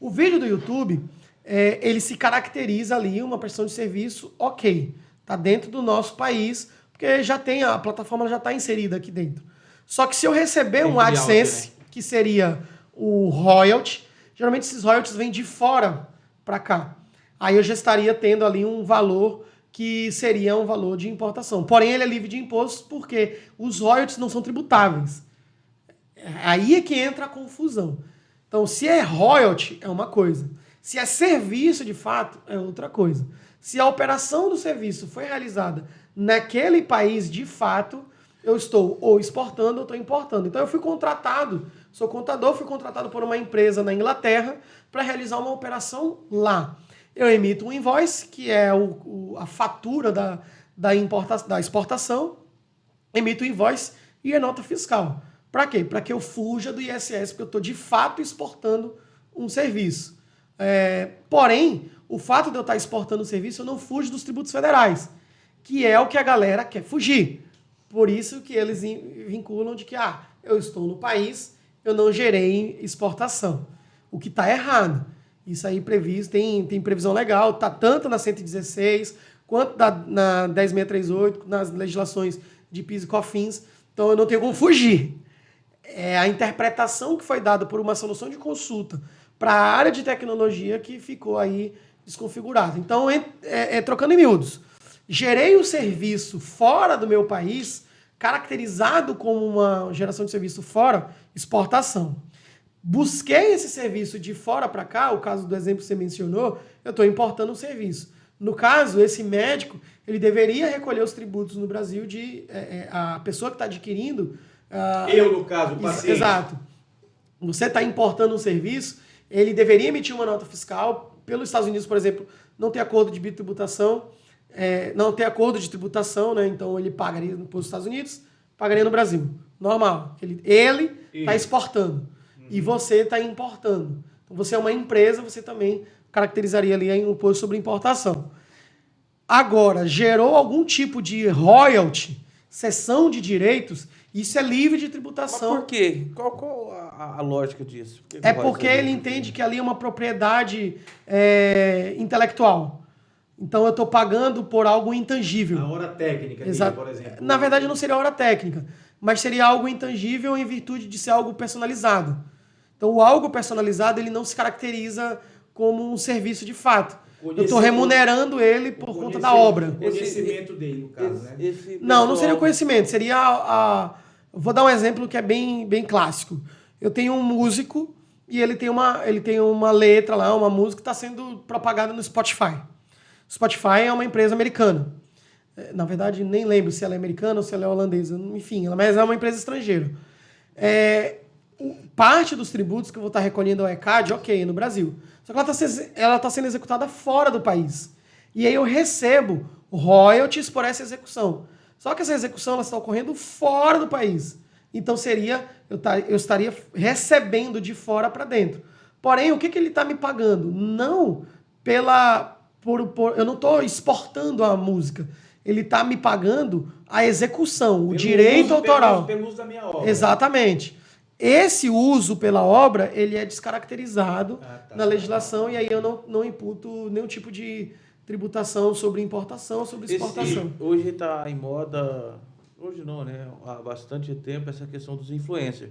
o vídeo do YouTube, ele se caracteriza ali, uma prestação de serviço, ok. Está dentro do nosso país, porque já tem, a plataforma já está inserida aqui dentro. Só que se eu receber um AdSense, que seria o royalty, geralmente esses royalties vêm de fora para cá. Aí eu já estaria tendo ali um valor que seria um valor de importação. Porém, ele é livre de impostos porque os royalties não são tributáveis. Aí é que entra a confusão. Então, se é royalty, é uma coisa. Se é serviço, de fato, é outra coisa. Se a operação do serviço foi realizada naquele país, de fato, eu estou ou exportando ou estou importando. Então, eu fui contratado, sou contador, fui contratado por uma empresa na Inglaterra para realizar uma operação lá. Eu emito um invoice, que é a fatura da exportação, emito o invoice e a nota fiscal. Para quê? Para que eu fuja do ISS, porque eu estou de fato exportando um serviço. Porém, o fato de eu estar exportando um serviço, eu não fujo dos tributos federais, que é o que a galera quer fugir. Por isso que eles vinculam de que eu estou no país, eu não gerei exportação. O que está errado. Isso aí previsto, tem previsão legal, está tanto na 116, quanto na 10638, nas legislações de PIS e COFINS. Então eu não tenho como fugir. A interpretação que foi dada por uma solução de consulta para a área de tecnologia que ficou aí desconfigurada. Então, trocando em miúdos, gerei o serviço fora do meu país, caracterizado como uma geração de serviço fora, exportação. Busquei esse serviço de fora para cá, o caso do exemplo que você mencionou, eu estou importando um serviço. No caso, esse médico, ele deveria recolher os tributos no Brasil de a pessoa que está adquirindo... Eu, no caso, o paciente. Exato. Você está importando um serviço, ele deveria emitir uma nota fiscal. Pelos Estados Unidos, por exemplo, não tem acordo de bitributação, não tem acordo de tributação, né? Então ele pagaria nos Estados Unidos, pagaria no Brasil. Normal. Ele está exportando e você está importando. Então você é uma empresa, você também caracterizaria ali um imposto sobre importação. Agora, gerou algum tipo de royalty, cessão de direitos, isso é livre de tributação. Mas por quê? Qual a lógica disso? Porque ele entende que ali é uma propriedade intelectual. Então eu estou pagando por algo intangível. A hora técnica dele, por exemplo. Na verdade não seria hora técnica, mas seria algo intangível em virtude de ser algo personalizado. Então o algo personalizado ele não se caracteriza como um serviço de fato. Eu estou remunerando ele por conta da obra. O conhecimento dele, no caso, né? Não seria o conhecimento, seria vou dar um exemplo que é bem, bem clássico. Eu tenho um músico e ele tem uma letra lá, uma música que está sendo propagada no Spotify. O Spotify é uma empresa americana. Na verdade, nem lembro se ela é americana ou se ela é holandesa. Enfim, mas é uma empresa estrangeira. Parte dos tributos que eu vou estar recolhendo ao ECAD, ok, no Brasil. Só que ela está sendo executada fora do país. E aí eu recebo royalties por essa execução. Só que essa execução está ocorrendo fora do país. Então eu estaria recebendo de fora para dentro. Porém, o que ele está me pagando? Não eu não estou exportando a música. Ele está me pagando a execução, o direito autoral. Pelo uso da minha obra. Exatamente. Esse uso pela obra, ele é descaracterizado na legislação e aí eu não imputo nenhum tipo de tributação sobre importação, sobre exportação. Hoje está em moda, hoje não, né? Há bastante tempo, essa questão dos influencers.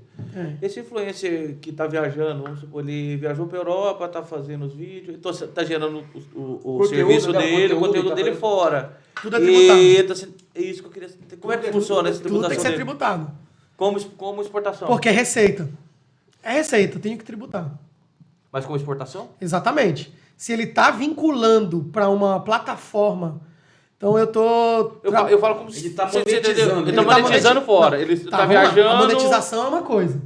Esse influencer que está viajando, vamos supor, ele viajou para a Europa, está fazendo os vídeos, está gerando o serviço dele, o conteúdo dele fora. Tudo é tributado. É isso que eu queria saber. Como é que funciona essa tributação? Tudo tem que ser tributado. Como exportação? Porque é receita. É receita, tenho que tributar. Mas como exportação? Exatamente. Se ele está vinculando para uma plataforma, então eu tô... Eu falo como se... Ele está monetizando. Ele está monetizando fora. Ele está viajando... A monetização é uma coisa.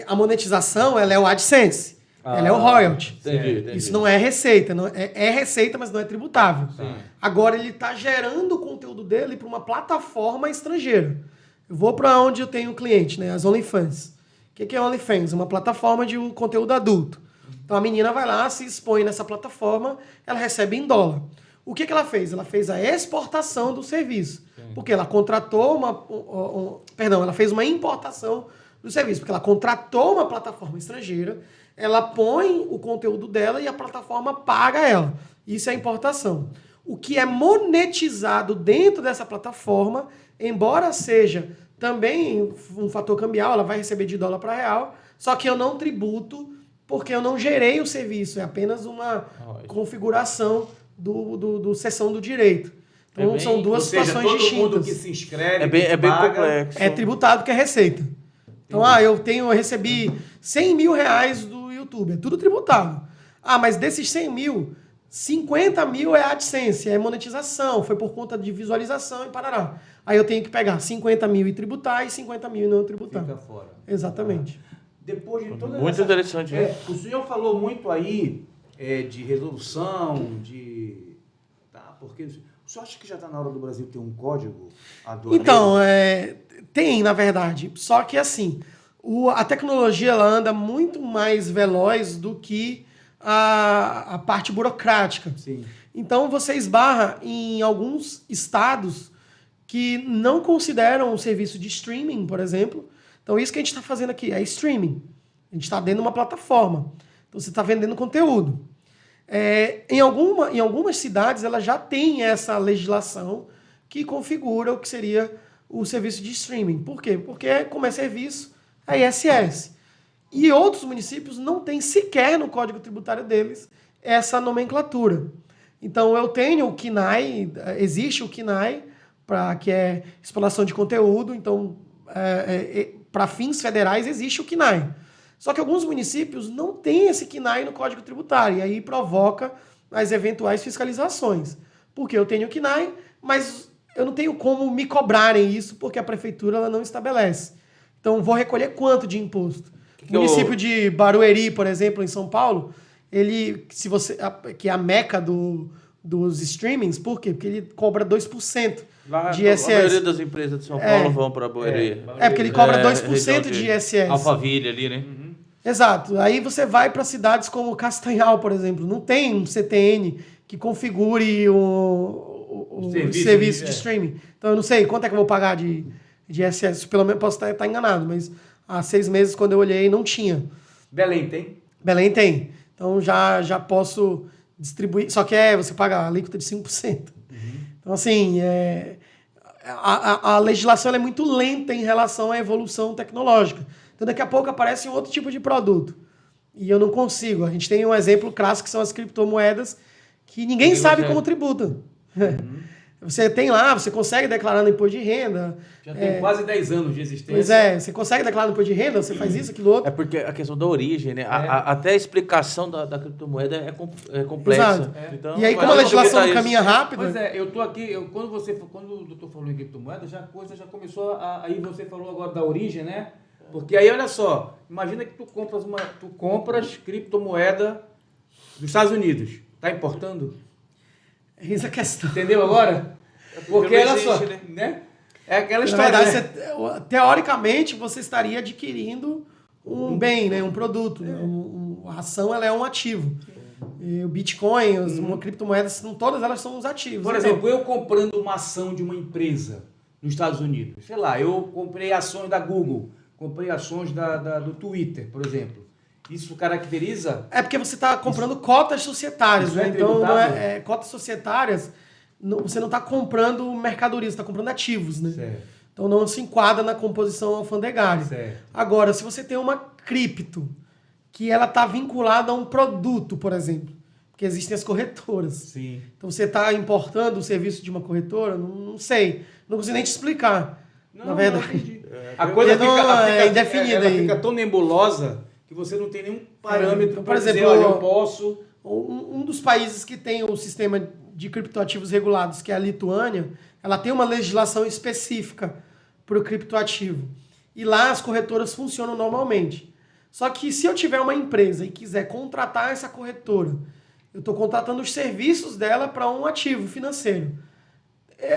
A monetização, ela é o AdSense. Ela é o royalty. Entendi. Isso não é receita. É receita, mas não é tributável. Sim. Agora, ele está gerando o conteúdo dele para uma plataforma estrangeira. Eu vou para onde eu tenho cliente, né? As OnlyFans. O que é OnlyFans? Uma plataforma de conteúdo adulto. Então, a menina vai lá, se expõe nessa plataforma, ela recebe em dólar. O que ela fez? Ela fez a exportação do serviço. Sim. Porque ela contratou ela fez uma importação do serviço. Porque ela contratou uma plataforma estrangeira, ela põe o conteúdo dela e a plataforma paga ela. Isso é importação. O que é monetizado dentro dessa plataforma, embora seja também um fator cambial, ela vai receber de dólar para real, só que eu não tributo porque eu não gerei o serviço, é apenas uma configuração do cessão do direito. Então são duas situações distintas. Todo mundo que se inscreve, é bem complexo. É tributado que é receita. Então, eu recebi 100 mil reais do YouTube, é tudo tributado. Mas desses 100 mil, 50 mil é AdSense, é monetização, foi por conta de visualização e parará. Aí eu tenho que pegar 50 mil e tributar e 50 mil e não tributar. Fica fora. Exatamente. Depois de toda muito interessante. O senhor falou muito aí de resolução, porque o senhor acha que já está na hora do Brasil ter um código aduaneiro? Então, tem, na verdade. Só que, assim, a tecnologia ela anda muito mais veloz do que a parte burocrática. Sim. Então, você esbarra em alguns estados que não consideram o serviço de streaming, por exemplo. Então, isso que a gente está fazendo aqui é streaming. A gente está dentro de uma plataforma. Então, você está vendendo conteúdo. Em algumas cidades, ela já tem essa legislação que configura o que seria o serviço de streaming. Por quê? Porque, como é serviço, é ISS. E outros municípios não têm sequer no Código Tributário deles essa nomenclatura. Então, eu tenho o KINAI, existe o KINAI que é exploração de conteúdo. Então, para fins federais, existe o KNAI. Só que alguns municípios não têm esse KNAI no Código Tributário, e aí provoca as eventuais fiscalizações. Porque eu tenho o KNAI, mas eu não tenho como me cobrarem isso, porque a prefeitura ela não estabelece. Então, vou recolher quanto de imposto? O município de Barueri, por exemplo, em São Paulo, que é a meca dos streamings, por quê? Porque ele cobra 2% de ISS. A maioria das empresas de São Paulo vão para Barueri. Porque ele cobra 2% de ISS. Alphaville ali, né? Exato. Aí você vai para cidades como Castanhal, por exemplo. Não tem um CTN que configure o serviço de streaming. Então, eu não sei quanto é que eu vou pagar de ISS. Pelo menos posso estar enganado, mas há 6 meses, quando eu olhei, não tinha. Belém tem? Belém tem. Então, já posso distribuir. Só que você paga a alíquota de 5%. Então, assim, a legislação é muito lenta em relação à evolução tecnológica. Então, daqui a pouco aparece um outro tipo de produto. E eu não consigo. A gente tem um exemplo clássico, que são as criptomoedas, que ninguém sabe como tributa. Você tem lá, você consegue declarar no imposto de renda. Já tem quase 10 anos de existência. Pois é, você consegue declarar no imposto de renda, você faz isso, aquilo outro. É porque a questão da origem, né? Até a explicação da criptomoeda é complexa. Exato. Então, E aí, como a legislação não caminha rápido... Pois é, eu tô aqui, quando o doutor falou em criptomoeda, a coisa já começou aí você falou agora da origem, né? Porque aí, olha só, imagina que tu compras criptomoeda dos Estados Unidos. Tá importando? Eis a questão. Entendeu agora? Porque olha só, né? É aquela história. Na verdade, teoricamente, você estaria adquirindo um bem, né? Um produto. Né? A ação ela é um ativo. E o Bitcoin, as criptomoedas, todas elas são os ativos. Por exemplo, eu comprando uma ação de uma empresa nos Estados Unidos. Sei lá, eu comprei ações da Google, comprei ações do Twitter, por exemplo. Isso caracteriza... É porque você está comprando cotas societárias, né? Então, cotas societárias, você não está comprando mercadorias, você está comprando ativos, né? Certo. Então, não se enquadra na composição alfandegária. Certo. Agora, se você tem uma cripto, que ela está vinculada a um produto, por exemplo, porque existem as corretoras. Sim. Então, você está importando o serviço de uma corretora? Não sei. Não consigo nem te explicar, na verdade. A coisa fica indefinida ela aí. fica tão nebulosa que você não tem nenhum parâmetro Então, para por exemplo, dizer, olha, eu posso... Um dos países que tem o sistema de criptoativos regulados, que é a Lituânia, ela tem uma legislação específica para o criptoativo. E lá as corretoras funcionam normalmente. Só que se eu tiver uma empresa e quiser contratar essa corretora, eu estou contratando os serviços dela para um ativo financeiro.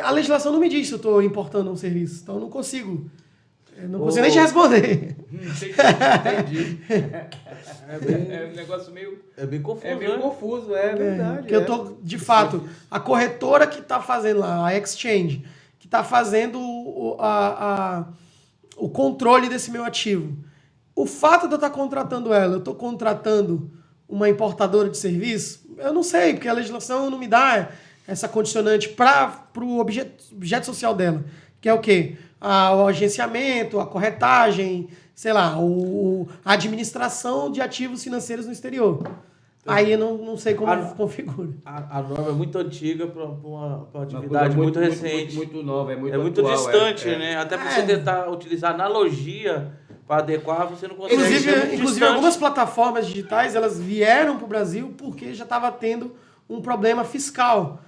A legislação não me diz se eu estou importando um serviço, então eu não consigo... não consigo nem te responder. Entendi. É um negócio meio... É bem confuso, É meio confuso, é verdade. Porque eu tô, de fato, a corretora que está fazendo lá, a exchange, que está fazendo o controle desse meu ativo. O fato de eu estar contratando ela, eu estou contratando uma importadora de serviço, eu não sei, porque a legislação não me dá essa condicionante para o objeto social dela, que é o quê? O agenciamento, a corretagem, sei lá, a administração de ativos financeiros no exterior. Aí eu não sei como configura. A norma é muito antiga para uma atividade muito recente. Muito nova, é muito muito atual, distante, né? Até para você tentar utilizar analogia para adequar, você não consegue. Inclusive algumas plataformas digitais, elas vieram para o Brasil porque já estava tendo um problema fiscal.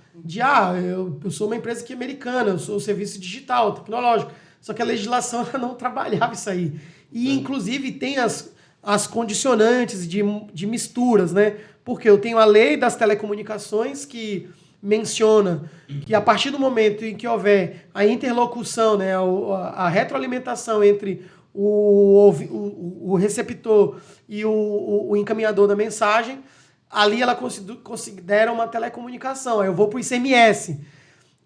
Eu sou uma empresa aqui americana, eu sou serviço digital, tecnológico. Só que a legislação ela não trabalhava isso aí. E, inclusive, tem as condicionantes de misturas, né? Porque eu tenho a lei das telecomunicações que menciona que a partir do momento em que houver a interlocução, né, a retroalimentação entre o receptor e o encaminhador da mensagem, ali ela considera uma telecomunicação. Aí eu vou para o ICMS.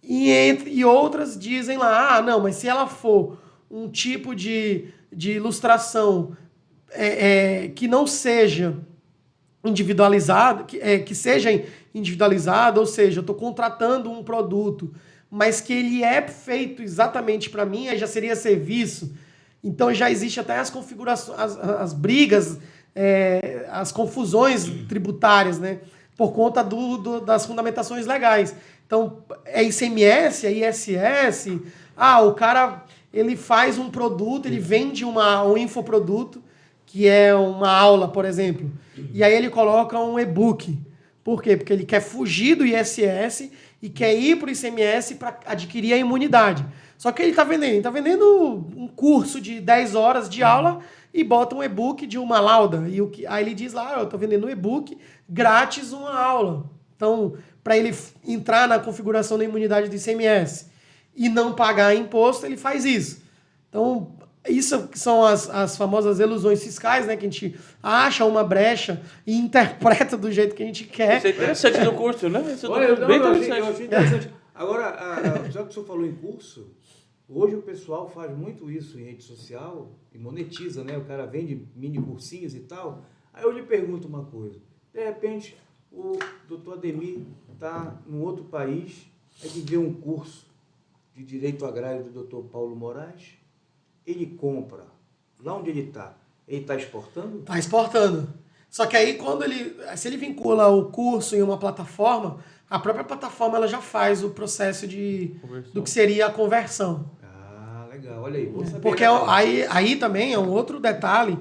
E outras dizem lá, não, mas se ela for um tipo de ilustração que não seja individualizada, que seja individualizada, ou seja, eu estou contratando um produto, mas que ele é feito exatamente para mim, aí já seria serviço. Então já existe até as configurações, as brigas, as confusões tributárias, né? por conta das fundamentações legais. Então, é ICMS, é ISS, o cara ele faz um produto, ele vende um infoproduto, que é uma aula, por exemplo, e aí ele coloca um e-book. Por quê? Porque ele quer fugir do ISS e quer ir para o ICMS para adquirir a imunidade. Só que ele está vendendo um curso de 10 horas de aula e bota um e-book de uma lauda. Aí ele diz lá, eu estou vendendo um e-book grátis uma aula. Então, para ele entrar na configuração da imunidade do ICMS e não pagar imposto, ele faz isso. Então, isso são as famosas ilusões fiscais, né? Que a gente acha uma brecha e interpreta do jeito que a gente quer. Isso é interessante no curso, né? Isso Olha, bem eu interessante. achei interessante. Agora, já que o senhor falou em curso, hoje o pessoal faz muito isso em rede social e monetiza, né? O cara vende mini cursinhos e tal. Aí eu lhe pergunto uma coisa. De repente, o doutor Ademir está num outro país, aí ele vê um curso de Direito Agrário do doutor Paulo Moraes, ele compra. Lá onde ele está exportando? Está exportando. Só que aí, se ele vincula o curso em uma plataforma, a própria plataforma ela já faz o processo do que seria a conversão. Ah, legal. Olha aí. Vou saber, Porque aí também é um outro detalhe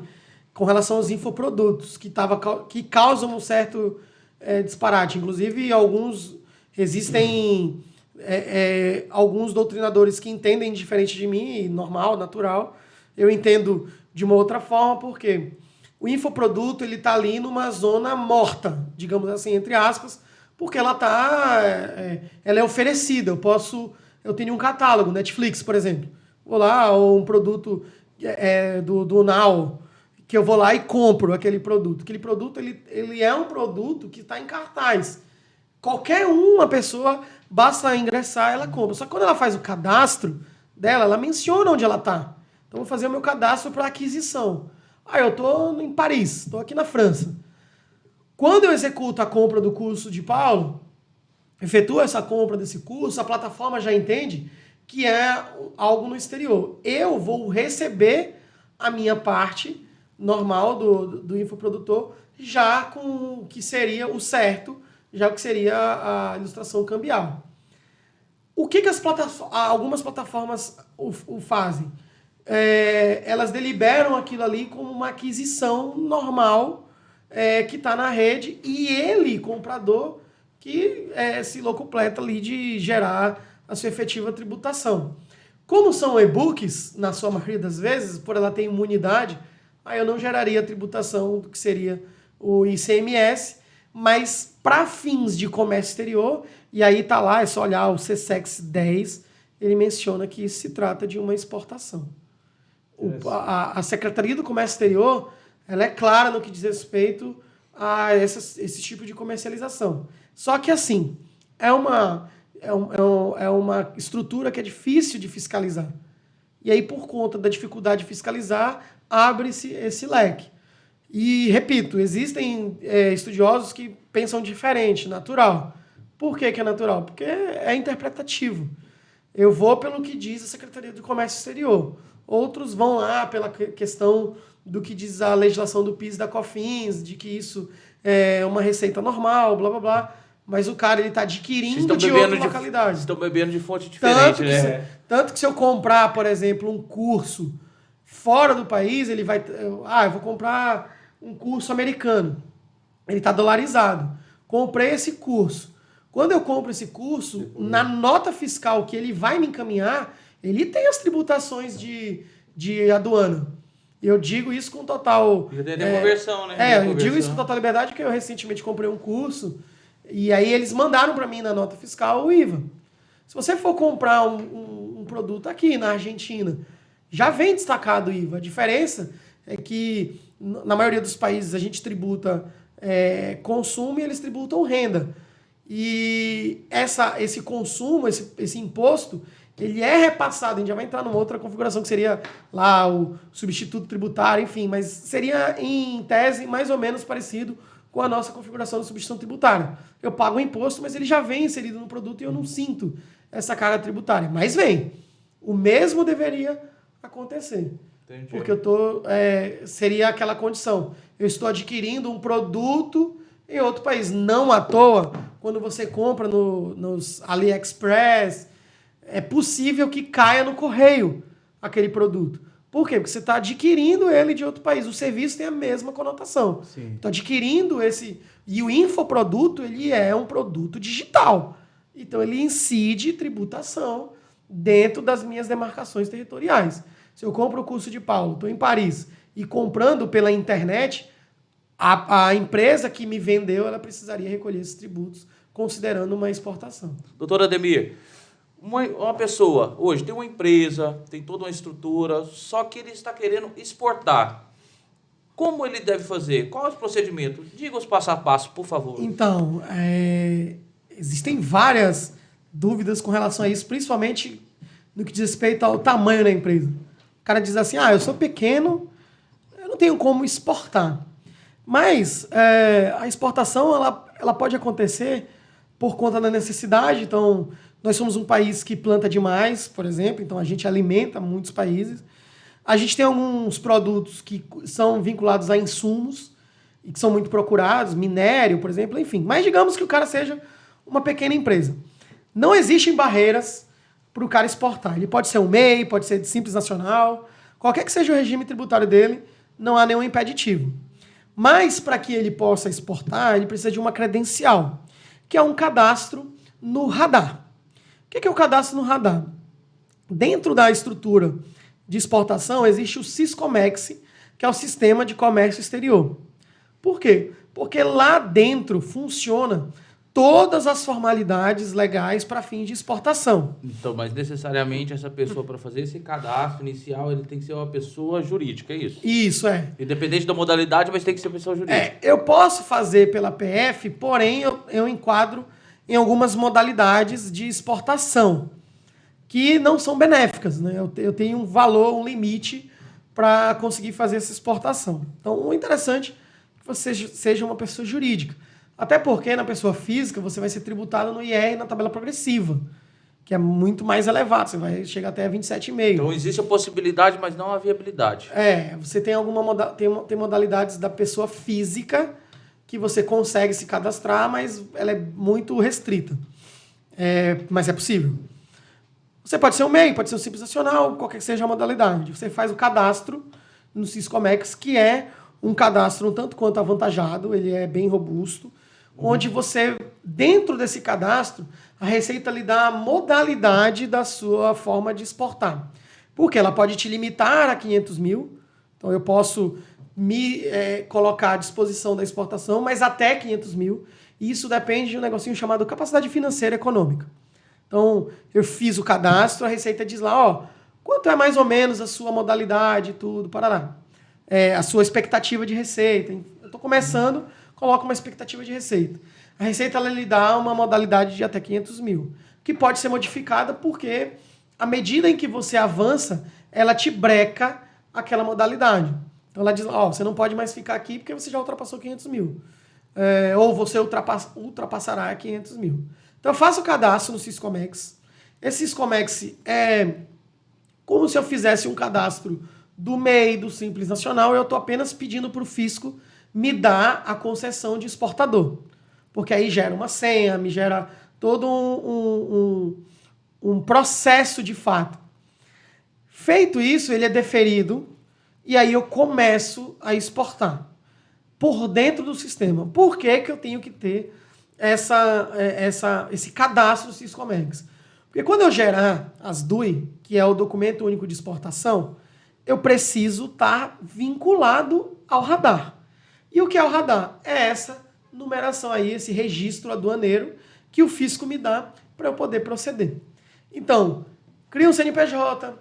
com relação aos infoprodutos, que causam um certo disparate. Inclusive, existem alguns doutrinadores que entendem diferente de mim, normal, natural. Eu entendo de uma outra forma, porque o infoproduto está ali numa zona morta, digamos assim, entre aspas, porque ela é oferecida. Eu tenho um catálogo, Netflix, por exemplo. Vou lá, ou um produto do Now, que eu vou lá e compro aquele produto. Aquele produto ele é um produto que está em cartaz. Qualquer uma pessoa, basta ingressar, ela compra. Só que quando ela faz o cadastro dela, ela menciona onde ela está. Então, eu vou fazer o meu cadastro para aquisição. Eu estou em Paris, estou aqui na França. Quando eu executo a compra do curso de Paulo, efetuo essa compra desse curso, a plataforma já entende que é algo no exterior. Eu vou receber a minha parte normal do infoprodutor já com o que seria o certo, já o que seria a ilustração cambial. O que algumas plataformas o fazem? Elas deliberam aquilo ali como uma aquisição normal que está na rede e ele, comprador, que se locupleta ali de gerar a sua efetiva tributação. Como são e-books, na sua maioria das vezes, por ela ter imunidade, aí eu não geraria a tributação do que seria o ICMS, mas para fins de comércio exterior, e aí está lá, é só olhar o CSEX 10, ele menciona que isso se trata de uma exportação. A Secretaria do Comércio Exterior, ela é clara no que diz respeito a esse tipo de comercialização. Só que assim, é uma estrutura que é difícil de fiscalizar. E aí, por conta da dificuldade de fiscalizar, abre-se esse leque. E, repito, existem estudiosos que pensam diferente, natural. Por que é natural? Porque é interpretativo. Eu vou pelo que diz a Secretaria do Comércio Exterior. Outros vão lá pela questão do que diz a legislação do PIS e da COFINS, de que isso é uma receita normal, blá, blá, blá. Mas o cara está adquirindo de outra localidade. Vocês estão bebendo de fonte diferente, né? Tanto que se eu comprar, por exemplo, um curso fora do país, ele vai... eu vou comprar um curso americano. Ele está dolarizado. Comprei esse curso. Quando eu compro esse curso, na nota fiscal que ele vai me encaminhar, ele tem as tributações de aduana. Eu digo isso com total... Já tem conversão, né? Eu digo isso com total liberdade, porque eu recentemente comprei um curso e aí eles mandaram para mim na nota fiscal o IVA. Se você for comprar um produto aqui na Argentina, já vem destacado o IVA. A diferença é que na maioria dos países a gente tributa consumo e eles tributam renda. E esse consumo, esse imposto, ele é repassado. A gente já vai entrar numa outra configuração que seria lá o substituto tributário, enfim, mas seria em tese mais ou menos parecido com a nossa configuração de substituição tributária. Eu pago o imposto, mas ele já vem inserido no produto e eu não sinto essa carga tributária. Mas vem. O mesmo deveria acontecer. Entendi. Porque seria aquela condição. Eu estou adquirindo um produto em outro país. Não à toa, quando você compra nos AliExpress, é possível que caia no correio aquele produto. Por quê? Porque você está adquirindo ele de outro país. O serviço tem a mesma conotação. Estou adquirindo esse... E o infoproduto, ele é um produto digital. Então, ele incide tributação dentro das minhas demarcações territoriais. Se eu compro o curso de Paulo, estou em Paris, e comprando pela internet, a empresa que me vendeu, ela precisaria recolher esses tributos, considerando uma exportação. Doutor Ademir, uma pessoa hoje tem uma empresa, tem toda uma estrutura, só que ele está querendo exportar. Como ele deve fazer? Qual é o procedimento? Diga os passo a passo, por favor. Então, existem várias dúvidas com relação a isso, principalmente no que diz respeito ao tamanho da empresa. O cara diz assim, eu sou pequeno, eu não tenho como exportar. Mas a exportação ela pode acontecer por conta da necessidade. Então, nós somos um país que planta demais, por exemplo, então a gente alimenta muitos países. A gente tem alguns produtos que são vinculados a insumos e que são muito procurados, minério, por exemplo, enfim. Mas digamos que o cara seja uma pequena empresa. Não existem barreiras para o cara exportar. Ele pode ser um MEI, pode ser de Simples Nacional, qualquer que seja o regime tributário dele, não há nenhum impeditivo. Mas para que ele possa exportar, ele precisa de uma credencial, que é um cadastro no radar. O que é o cadastro no radar? Dentro da estrutura de exportação, existe o Siscomex, que é o Sistema de Comércio Exterior. Por quê? Porque lá dentro funciona todas as formalidades legais para fins de exportação. Então, mas necessariamente essa pessoa, para fazer esse cadastro inicial, ele tem que ser uma pessoa jurídica, é isso? Isso, Independente da modalidade, mas tem que ser pessoa jurídica. Eu posso fazer pela PF, porém eu enquadro em algumas modalidades de exportação que não são benéficas, né? Eu tenho um valor, um limite para conseguir fazer essa exportação. Então, o interessante é que você seja uma pessoa jurídica. Até porque na pessoa física você vai ser tributado no IR na tabela progressiva, que é muito mais elevado, você vai chegar até 27,5. Então existe a possibilidade, mas não a viabilidade. Você tem tem modalidades da pessoa física que você consegue se cadastrar, mas ela é muito restrita. Mas é possível. Você pode ser um MEI, pode ser um Simples Nacional, qualquer que seja a modalidade. Você faz o cadastro no Siscomex, que é um cadastro um tanto quanto avantajado, ele é bem robusto, onde você, dentro desse cadastro, a Receita lhe dá a modalidade da sua forma de exportar. Porque ela pode te limitar a 500 mil, então eu posso me colocar à disposição da exportação, mas até 500 mil, e isso depende de um negocinho chamado capacidade financeira econômica. Então, eu fiz o cadastro, a Receita diz lá, quanto é mais ou menos a sua modalidade, tudo, parará. A sua expectativa de receita. Eu estou começando, coloco uma expectativa de receita. A Receita ela lhe dá uma modalidade de até 500 mil, que pode ser modificada porque, à medida em que você avança, ela te breca aquela modalidade. Então, ela diz, você não pode mais ficar aqui porque você já ultrapassou 500 mil. Ou você ultrapassará 500 mil. Então, eu faço o cadastro no Siscomex. Esse Siscomex é como se eu fizesse um cadastro do MEI, do Simples Nacional, eu estou apenas pedindo para o fisco me dar a concessão de exportador. Porque aí gera uma senha, me gera todo um processo de fato. Feito isso, ele é deferido e aí eu começo a exportar por dentro do sistema. Por que eu tenho que ter esse cadastro Siscomex? Porque quando eu gerar as DUI, que é o Documento Único de Exportação, eu preciso estar vinculado ao radar. E o que é o radar? É essa numeração aí, esse registro aduaneiro que o fisco me dá para eu poder proceder. Então, cria um CNPJ,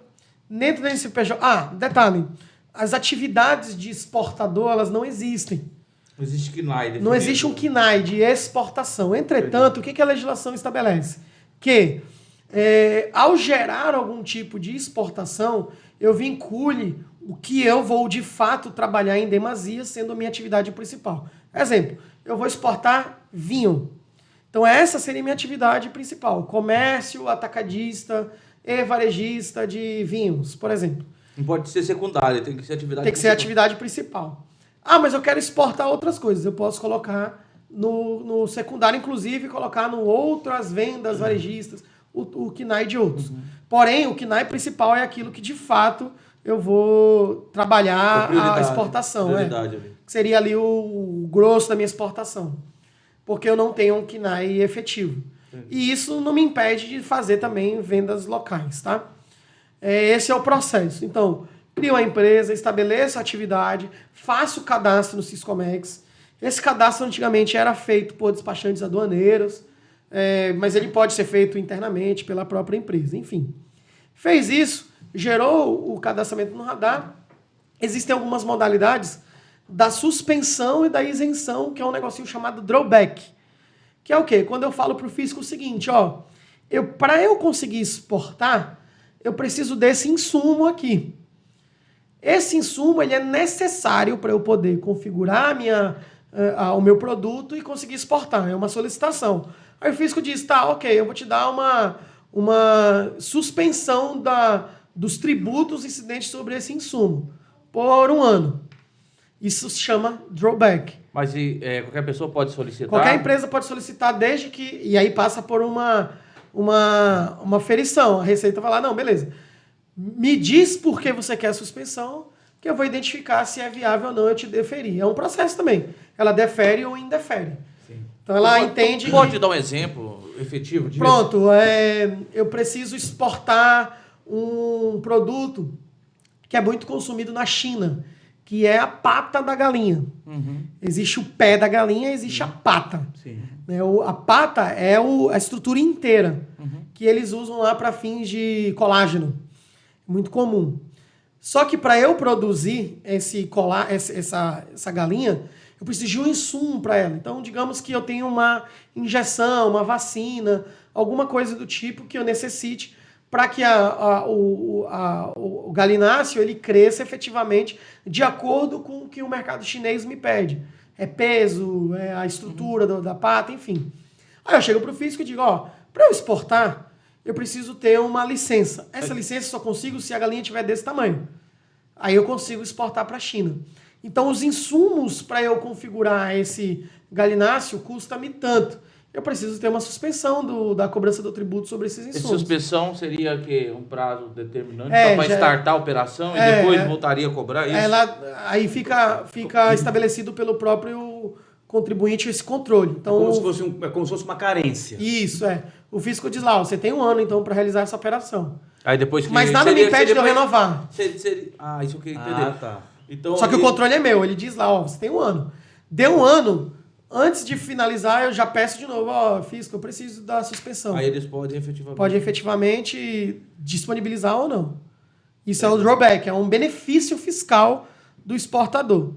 dentro desse CNPJ... detalhe, as atividades de exportador, elas não existem. Não existe KNAI. Não existe um KNAI de exportação. Entretanto, o que a legislação estabelece? Que, ao gerar algum tipo de exportação, eu vincule o que eu vou, de fato, trabalhar em demasia, sendo a minha atividade principal. Exemplo, eu vou exportar vinho. Então, essa seria a minha atividade principal. Comércio, atacadista e varejista de vinhos, por exemplo. Não pode ser secundária, tem que ser atividade principal. Tem que ser atividade principal. Mas eu quero exportar outras coisas. Eu posso colocar no secundário, inclusive, colocar no outras vendas varejistas, o KNAI de outros. Porém, o KNAI principal é aquilo que, de fato, eu vou trabalhar a exportação. Que seria ali o grosso da minha exportação. Porque eu não tenho um KNAI efetivo. E isso não me impede de fazer também vendas locais, tá? Esse é o processo. Então, crio a empresa, estabeleço a atividade, faço o cadastro no Siscomex. Esse cadastro antigamente era feito por despachantes aduaneiros, mas ele pode ser feito internamente pela própria empresa. Enfim, fez isso, gerou o cadastramento no radar. Existem algumas modalidades da suspensão e da isenção, que é um negocinho chamado drawback. Que é o quê? Quando eu falo para o fisco o seguinte, para eu conseguir exportar, eu preciso desse insumo aqui. Esse insumo ele é necessário para eu poder configurar o meu produto e conseguir exportar. É uma solicitação. Aí o fisco diz, tá, ok, eu vou te dar uma suspensão dos tributos incidentes sobre esse insumo por 1 ano. Isso se chama drawback. Mas qualquer pessoa pode solicitar? Qualquer empresa pode solicitar desde que... E aí passa por uma ferição. A Receita vai lá, não, beleza. Me diz por que você quer a suspensão, que eu vou identificar se é viável ou não eu te deferir. É um processo também. Ela defere ou indefere. Sim. Então ela entende... Pode dar um exemplo efetivo disso? Pronto. Eu preciso exportar um produto que é muito consumido na China, que é a pata da galinha. Uhum. Existe o pé da galinha, existe a pata. Sim. A pata é a estrutura inteira, que eles usam lá para fins de colágeno. Muito comum. Só que para eu produzir essa galinha, eu preciso de um insumo para ela. Então, digamos que eu tenho uma injeção, uma vacina, alguma coisa do tipo que eu necessite para que o galináceo ele cresça efetivamente de acordo com o que o mercado chinês me pede. É peso, é a estrutura da pata, enfim. Aí eu chego para o fisco e digo, para eu exportar, eu preciso ter uma licença. Essa licença eu só consigo se a galinha tiver desse tamanho. Aí eu consigo exportar para a China. Então, os insumos para eu configurar esse galináceo custa-me tanto. Eu preciso ter uma suspensão da cobrança do tributo sobre esses insumos. Essa suspensão seria um prazo determinante só para startar a operação e depois voltaria a cobrar isso? Aí fica estabelecido pelo próprio contribuinte esse controle. Então, como se fosse uma carência. Isso, O fisco diz lá, você tem 1 ano então para realizar essa operação. Aí depois Mas nada me impede de eu renovar. Isso eu queria entender. Tá. Então, só que o controle é meu. Ele diz lá, você tem 1 ano. Deu 1 ano, antes de finalizar, eu já peço de novo, fisco, eu preciso da suspensão. Aí eles podem efetivamente... Pode efetivamente disponibilizar ou não. Isso é o drawback, é um benefício fiscal do exportador.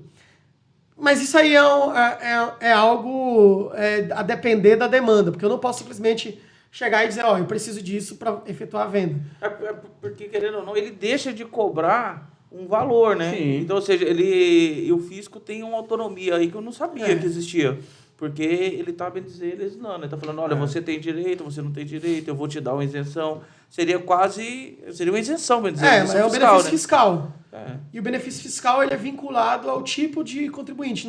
Mas isso aí é algo a depender da demanda, porque eu não posso simplesmente chegar e dizer, eu preciso disso para efetuar a venda. Porque, querendo ou não, ele deixa de cobrar um valor, né? Sim. Então, ou seja, o fisco tem uma autonomia aí que eu não sabia que existia. Porque ele está, bem dizer, legislando. Ele está falando, olha, você tem direito, você não tem direito, eu vou te dar uma isenção. Seria uma isenção, bem dizer. Mas é um benefício fiscal. É. E o benefício fiscal ele é vinculado ao tipo de contribuinte.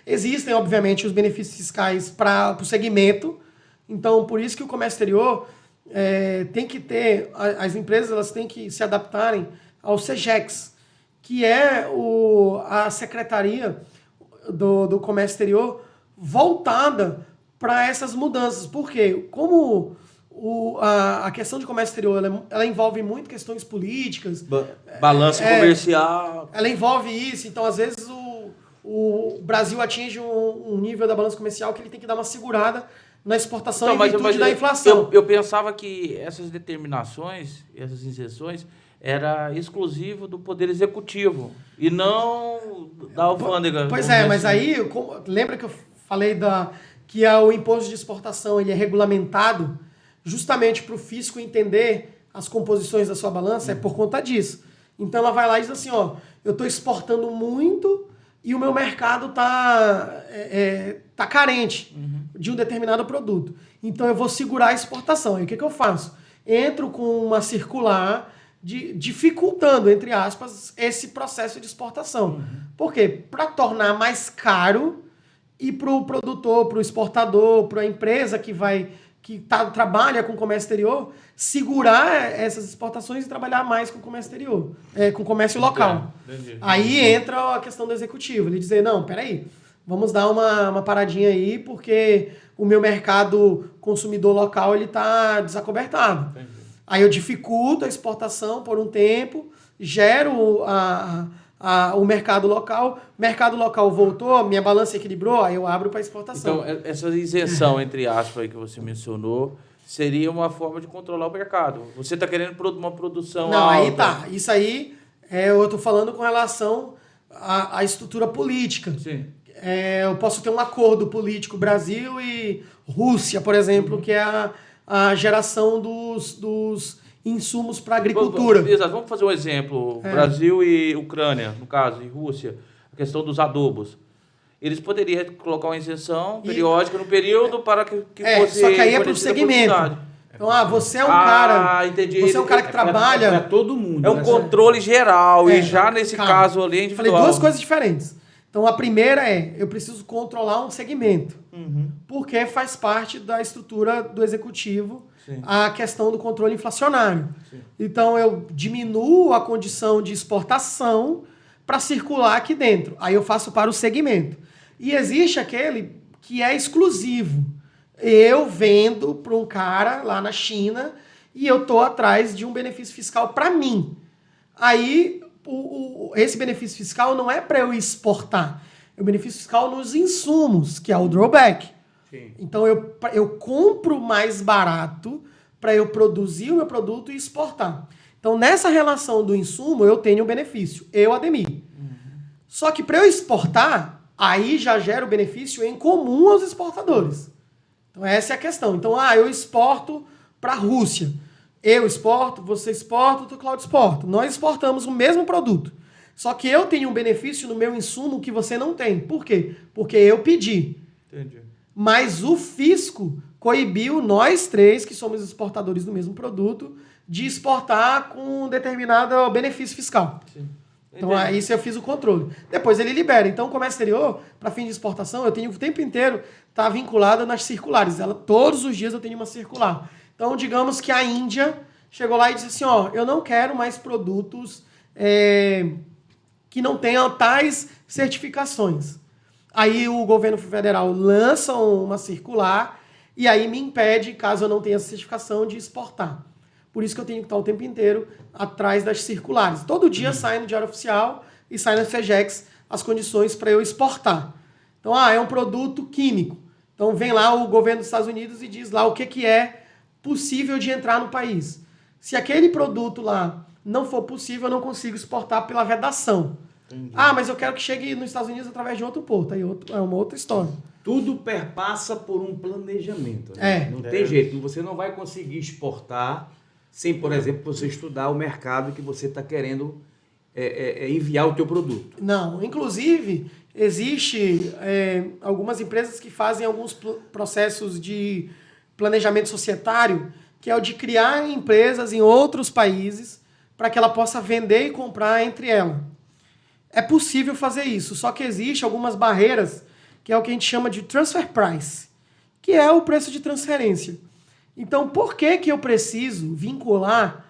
Existem, obviamente, os benefícios fiscais para o segmento. Então, por isso que o comércio exterior tem que ter... As empresas elas têm que se adaptarem ao SEGEX, que é a secretaria do comércio exterior voltada para essas mudanças. Por quê? Como a questão de comércio exterior ela envolve muito questões políticas. Balança comercial. Ela envolve isso. Então, às vezes, o Brasil atinge um nível da balança comercial que ele tem que dar uma segurada na exportação em virtude da inflação. Eu pensava que essas determinações, essas isenções, era exclusivo do Poder Executivo e não da alfândega. Pois mas aí, lembra que eu falei que o imposto de exportação ele é regulamentado justamente para o fisco entender as composições da sua balança, é por conta disso. Então ela vai lá e diz assim, eu estou exportando muito e o meu mercado tá carente de um determinado produto. Então eu vou segurar a exportação. E o que eu faço? Entro com uma circular dificultando, entre aspas, esse processo de exportação. Por quê? Para tornar mais caro e para o produtor, para o exportador, para a empresa trabalha com comércio exterior, segurar essas exportações e trabalhar mais com comércio exterior, com comércio local. Entendi. Aí entra a questão do executivo, ele dizer, não, peraí, vamos dar uma paradinha aí, porque o meu mercado consumidor local ele está desacobertado. Entendi. Aí eu dificulto a exportação por um tempo, gero o mercado local voltou, minha balança equilibrou, aí eu abro para exportação. Então, essa isenção, entre aspas, aí que você mencionou, seria uma forma de controlar o mercado. Você está querendo uma produção Não, alta. aí tá. Isso aí eu estou falando com relação à estrutura política. Sim. Eu posso ter um acordo político Brasil e Rússia, por exemplo, que é a geração dos insumos para a agricultura. Exato. Vamos fazer um exemplo. Brasil e Ucrânia, no caso, e Rússia. A questão dos adobos. Eles poderiam colocar uma isenção periódica no período para que fosse... Só que aí é para o segmento. Então, você é um cara... entendi. Você é um cara que trabalha... Para todo mundo. É um controle geral. E já nesse calma. caso ali é individual. Falei duas coisas diferentes. Então, a primeira eu preciso controlar um segmento. Porque faz parte da estrutura do executivo a questão do controle inflacionário. Sim. Então, eu diminuo a condição de exportação para circular aqui dentro. Aí eu faço para o segmento. E existe aquele que é exclusivo. Eu vendo para um cara lá na China e eu estou atrás de um benefício fiscal para mim. Aí, esse benefício fiscal não é para eu exportar. É o benefício fiscal nos insumos, que é o drawback. Sim. Então, eu compro mais barato para eu produzir o meu produto e exportar. Então, nessa relação do insumo, eu tenho um benefício. Eu, Ademir. Só que para eu exportar, aí já gera o benefício em comum aos exportadores. Então, essa é a questão. Então, eu exporto para a Rússia. Eu exporto, você exporta, o Cláudio exporta. Nós exportamos o mesmo produto. Só que eu tenho um benefício no meu insumo que você não tem. Por quê? Porque eu pedi. Entendi. Mas o fisco coibiu nós três, que somos exportadores do mesmo produto, de exportar com um determinado benefício fiscal. Sim. Então, aí eu fiz o controle. Depois ele libera. Então, o comércio exterior, para fim de exportação, eu tenho o tempo inteiro vinculado nas circulares. Todos os dias eu tenho uma circular. Então, digamos que a Índia chegou lá e disse assim, eu não quero mais produtos que não tenham tais certificações. Aí o governo federal lança uma circular e aí me impede, caso eu não tenha certificação, de exportar. Por isso que eu tenho que estar o tempo inteiro atrás das circulares. Todo dia sai no Diário Oficial e sai na FEJEX as condições para eu exportar. Então, é um produto químico. Então, vem lá o governo dos Estados Unidos e diz lá o que é possível de entrar no país. Se aquele produto lá não for possível, eu não consigo exportar pela vedação. Entendi. Mas eu quero que chegue nos Estados Unidos através de outro porto. Aí é uma outra história. Tudo perpassa por um planejamento. Né? Não tem jeito. Você não vai conseguir exportar sem, por exemplo, você estudar o mercado que você está querendo enviar o teu produto. Não. Inclusive, existe algumas empresas que fazem alguns processos de planejamento societário, que é o de criar empresas em outros países para que ela possa vender e comprar entre elas. É possível fazer isso, só que existe algumas barreiras, que é o que a gente chama de transfer price, que é o preço de transferência. Então, por que eu preciso vincular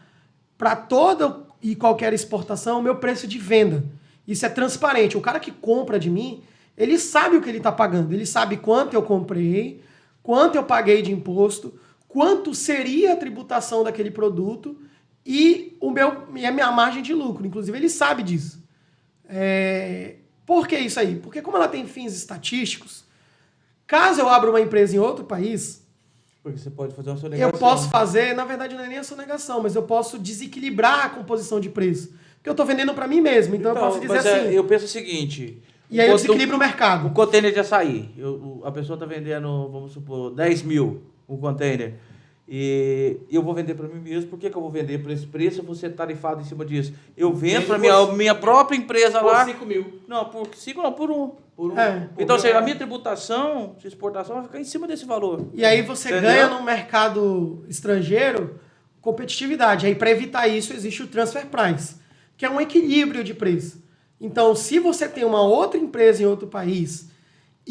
para toda e qualquer exportação o meu preço de venda? Isso é transparente. O cara que compra de mim, ele sabe o que ele está pagando. Ele sabe quanto eu comprei, quanto eu paguei de imposto, quanto seria a tributação daquele produto e a minha margem de lucro. Inclusive, ele sabe disso. Por que isso aí? Porque como ela tem fins estatísticos, caso eu abra uma empresa em outro país... Porque você pode fazer uma sonegação. Eu posso fazer, na verdade não é nem a sonegação, mas eu posso desequilibrar a composição de preço. Porque eu estou vendendo para mim mesmo, então eu posso dizer assim... Eu penso o seguinte... E aí eu desequilibro o mercado. Um container de açaí. A pessoa está vendendo, vamos supor, 10 mil um container. E eu vou vender para mim mesmo. Por que eu vou vender por esse preço? Eu vou ser tarifado em cima disso. Eu vendo para minha própria empresa lá... Por 5 mil. Não, por 5 não, por 1. Por 1. Então, ou seja, a minha tributação de exportação vai ficar em cima desse valor. E aí você ganha no mercado estrangeiro competitividade. Aí, para evitar isso, existe o transfer price, que é um equilíbrio de preço. Então, se você tem uma outra empresa em outro país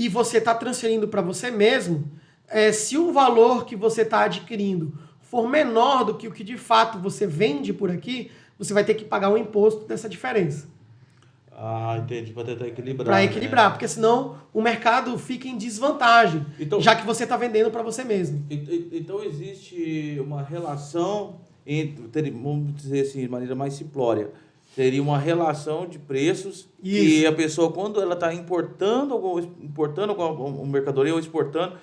e você está transferindo para você mesmo, se o valor que você está adquirindo for menor do que o que de fato você vende por aqui, você vai ter que pagar um imposto dessa diferença. Ah, entendi. Para tentar equilibrar. Para equilibrar, porque senão o mercado fica em desvantagem, Então, já que você está vendendo para você mesmo. Então existe uma relação entre, vamos dizer assim, de maneira mais simplória, seria uma relação de preços que a pessoa, quando ela está importando alguma mercadoria ou exportando,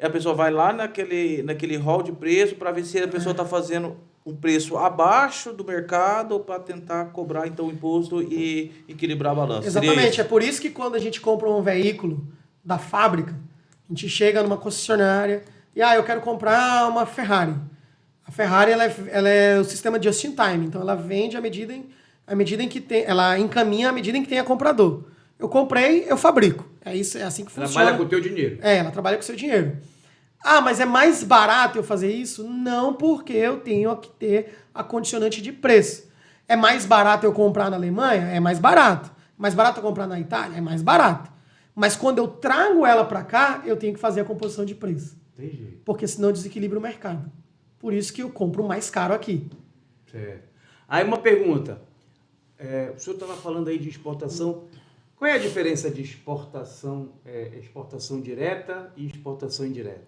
a pessoa vai lá naquele hall de preço para ver se a pessoa está fazendo um preço abaixo do mercado para tentar cobrar então o imposto e equilibrar a balança. Exatamente, é por isso que quando a gente compra um veículo da fábrica, a gente chega numa concessionária e eu quero comprar uma Ferrari. A Ferrari ela é o sistema just in time, então ela vende à medida em que tem, ela encaminha à medida em que tem a comprador. Eu comprei, eu fabrico. É assim que funciona. Trabalha com o teu dinheiro. Ela trabalha com o seu dinheiro. Mas é mais barato eu fazer isso? Não, porque eu tenho que ter a condicionante de preço. É mais barato eu comprar na Alemanha? É mais barato. Mais barato eu comprar na Itália? É mais barato. Mas quando eu trago ela para cá, eu tenho que fazer a composição de preço. Entendi. Porque senão desequilibra o mercado. Por isso que eu compro mais caro aqui. Certo. Aí uma pergunta. O senhor estava falando aí de exportação. Qual é a diferença de exportação direta e exportação indireta?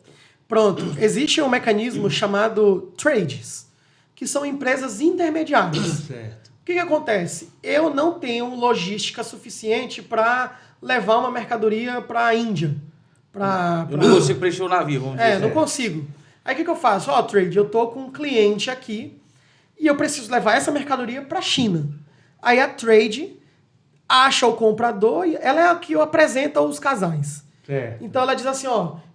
Pronto. Existe um mecanismo chamado trades, que são empresas intermediárias. Certo. O que acontece? Eu não tenho logística suficiente para levar uma mercadoria para a Índia. Eu não consigo preencher o navio, vamos dizer. Não consigo. Aí o que eu faço? Trade, eu tô com um cliente aqui e eu preciso levar essa mercadoria para a China. Aí a trade acha o comprador e ela é a que apresenta os casais. Certo. Então ela diz assim,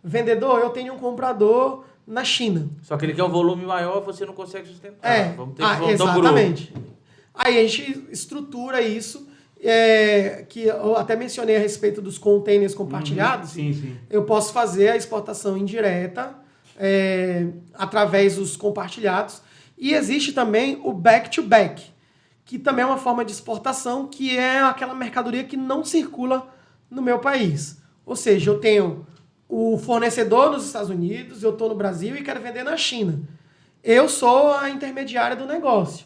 vendedor, eu tenho um comprador na China. Só que ele quer um volume maior, você não consegue sustentar. Vamos ter que exatamente. Aí a gente estrutura isso, que eu até mencionei a respeito dos containers compartilhados. Sim. Eu posso fazer a exportação indireta através dos compartilhados. E existe também o back-to-back, que também é uma forma de exportação, que é aquela mercadoria que não circula no meu país. Ou seja, eu tenho o fornecedor nos Estados Unidos, eu estou no Brasil e quero vender na China. Eu sou a intermediária do negócio.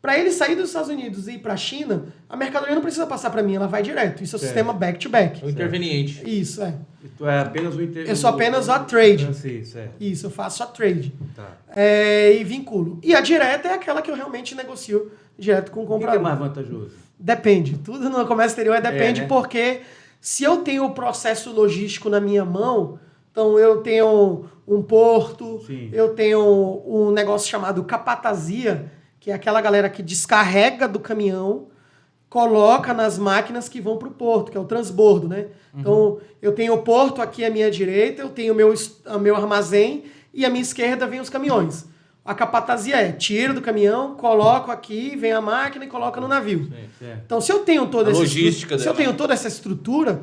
Para ele sair dos Estados Unidos e ir para a China, a mercadoria não precisa passar para mim, ela vai direto. Isso é o sistema back-to-back. É o interveniente. Isso, E tu é apenas o Eu sou apenas a trade. Certo. Isso, eu faço a trade. Tá. E vinculo. E a direta é aquela que eu realmente negocio direto com o O comprador. que é mais vantajoso? Depende. Tudo no comércio exterior depende, né? porque se eu tenho o processo logístico na minha mão, então eu tenho um porto, Sim. eu tenho um negócio chamado capatazia, que é aquela galera que descarrega do caminhão, coloca nas máquinas que vão para o porto, que é o transbordo, né? Então, eu tenho o porto aqui à minha direita, eu tenho o meu armazém e à minha esquerda vem os caminhões. A capatazia tiro do caminhão, coloco aqui, vem a máquina e coloca no navio. Certo. Então, se eu tenho toda essa logística estrutura,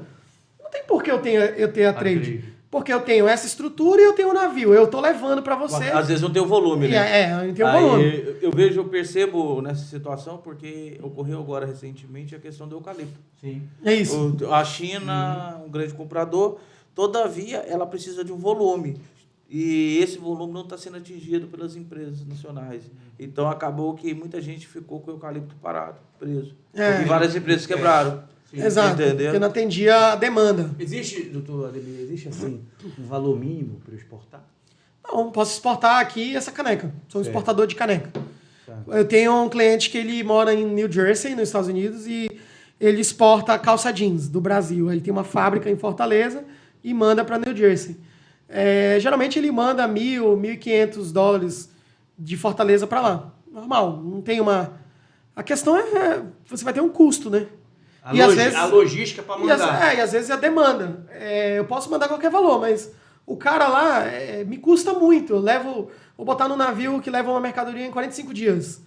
não tem por que eu ter a trade. Porque eu tenho essa estrutura e eu tenho o navio. Eu estou levando para você. Às vezes não tem o volume, né? Eu não tenho volume. Eu percebo nessa situação, porque ocorreu agora recentemente a questão do eucalipto. Sim. É isso. A China, um grande comprador, todavia ela precisa de um volume. E esse volume não está sendo atingido pelas empresas nacionais. Então acabou que muita gente ficou com o eucalipto parado, preso. E várias empresas quebraram. Sim. Exato, entendeu? porque não atendia a demanda. Existe, doutor Ademir, assim, um valor mínimo para eu exportar? Não, posso exportar aqui essa caneca. Sou um exportador de caneca. Tá. Eu tenho um cliente que ele mora em New Jersey, nos Estados Unidos, e ele exporta calça jeans do Brasil. Ele tem uma fábrica em Fortaleza e manda para New Jersey. Geralmente ele manda $1.000, $1.500 de Fortaleza para lá. Normal, não tem uma... A questão você vai ter um custo, né? A logística para mandar. E às vezes a demanda. Eu posso mandar qualquer valor, mas o cara lá me custa muito. Vou botar no navio que leva uma mercadoria em 45 dias.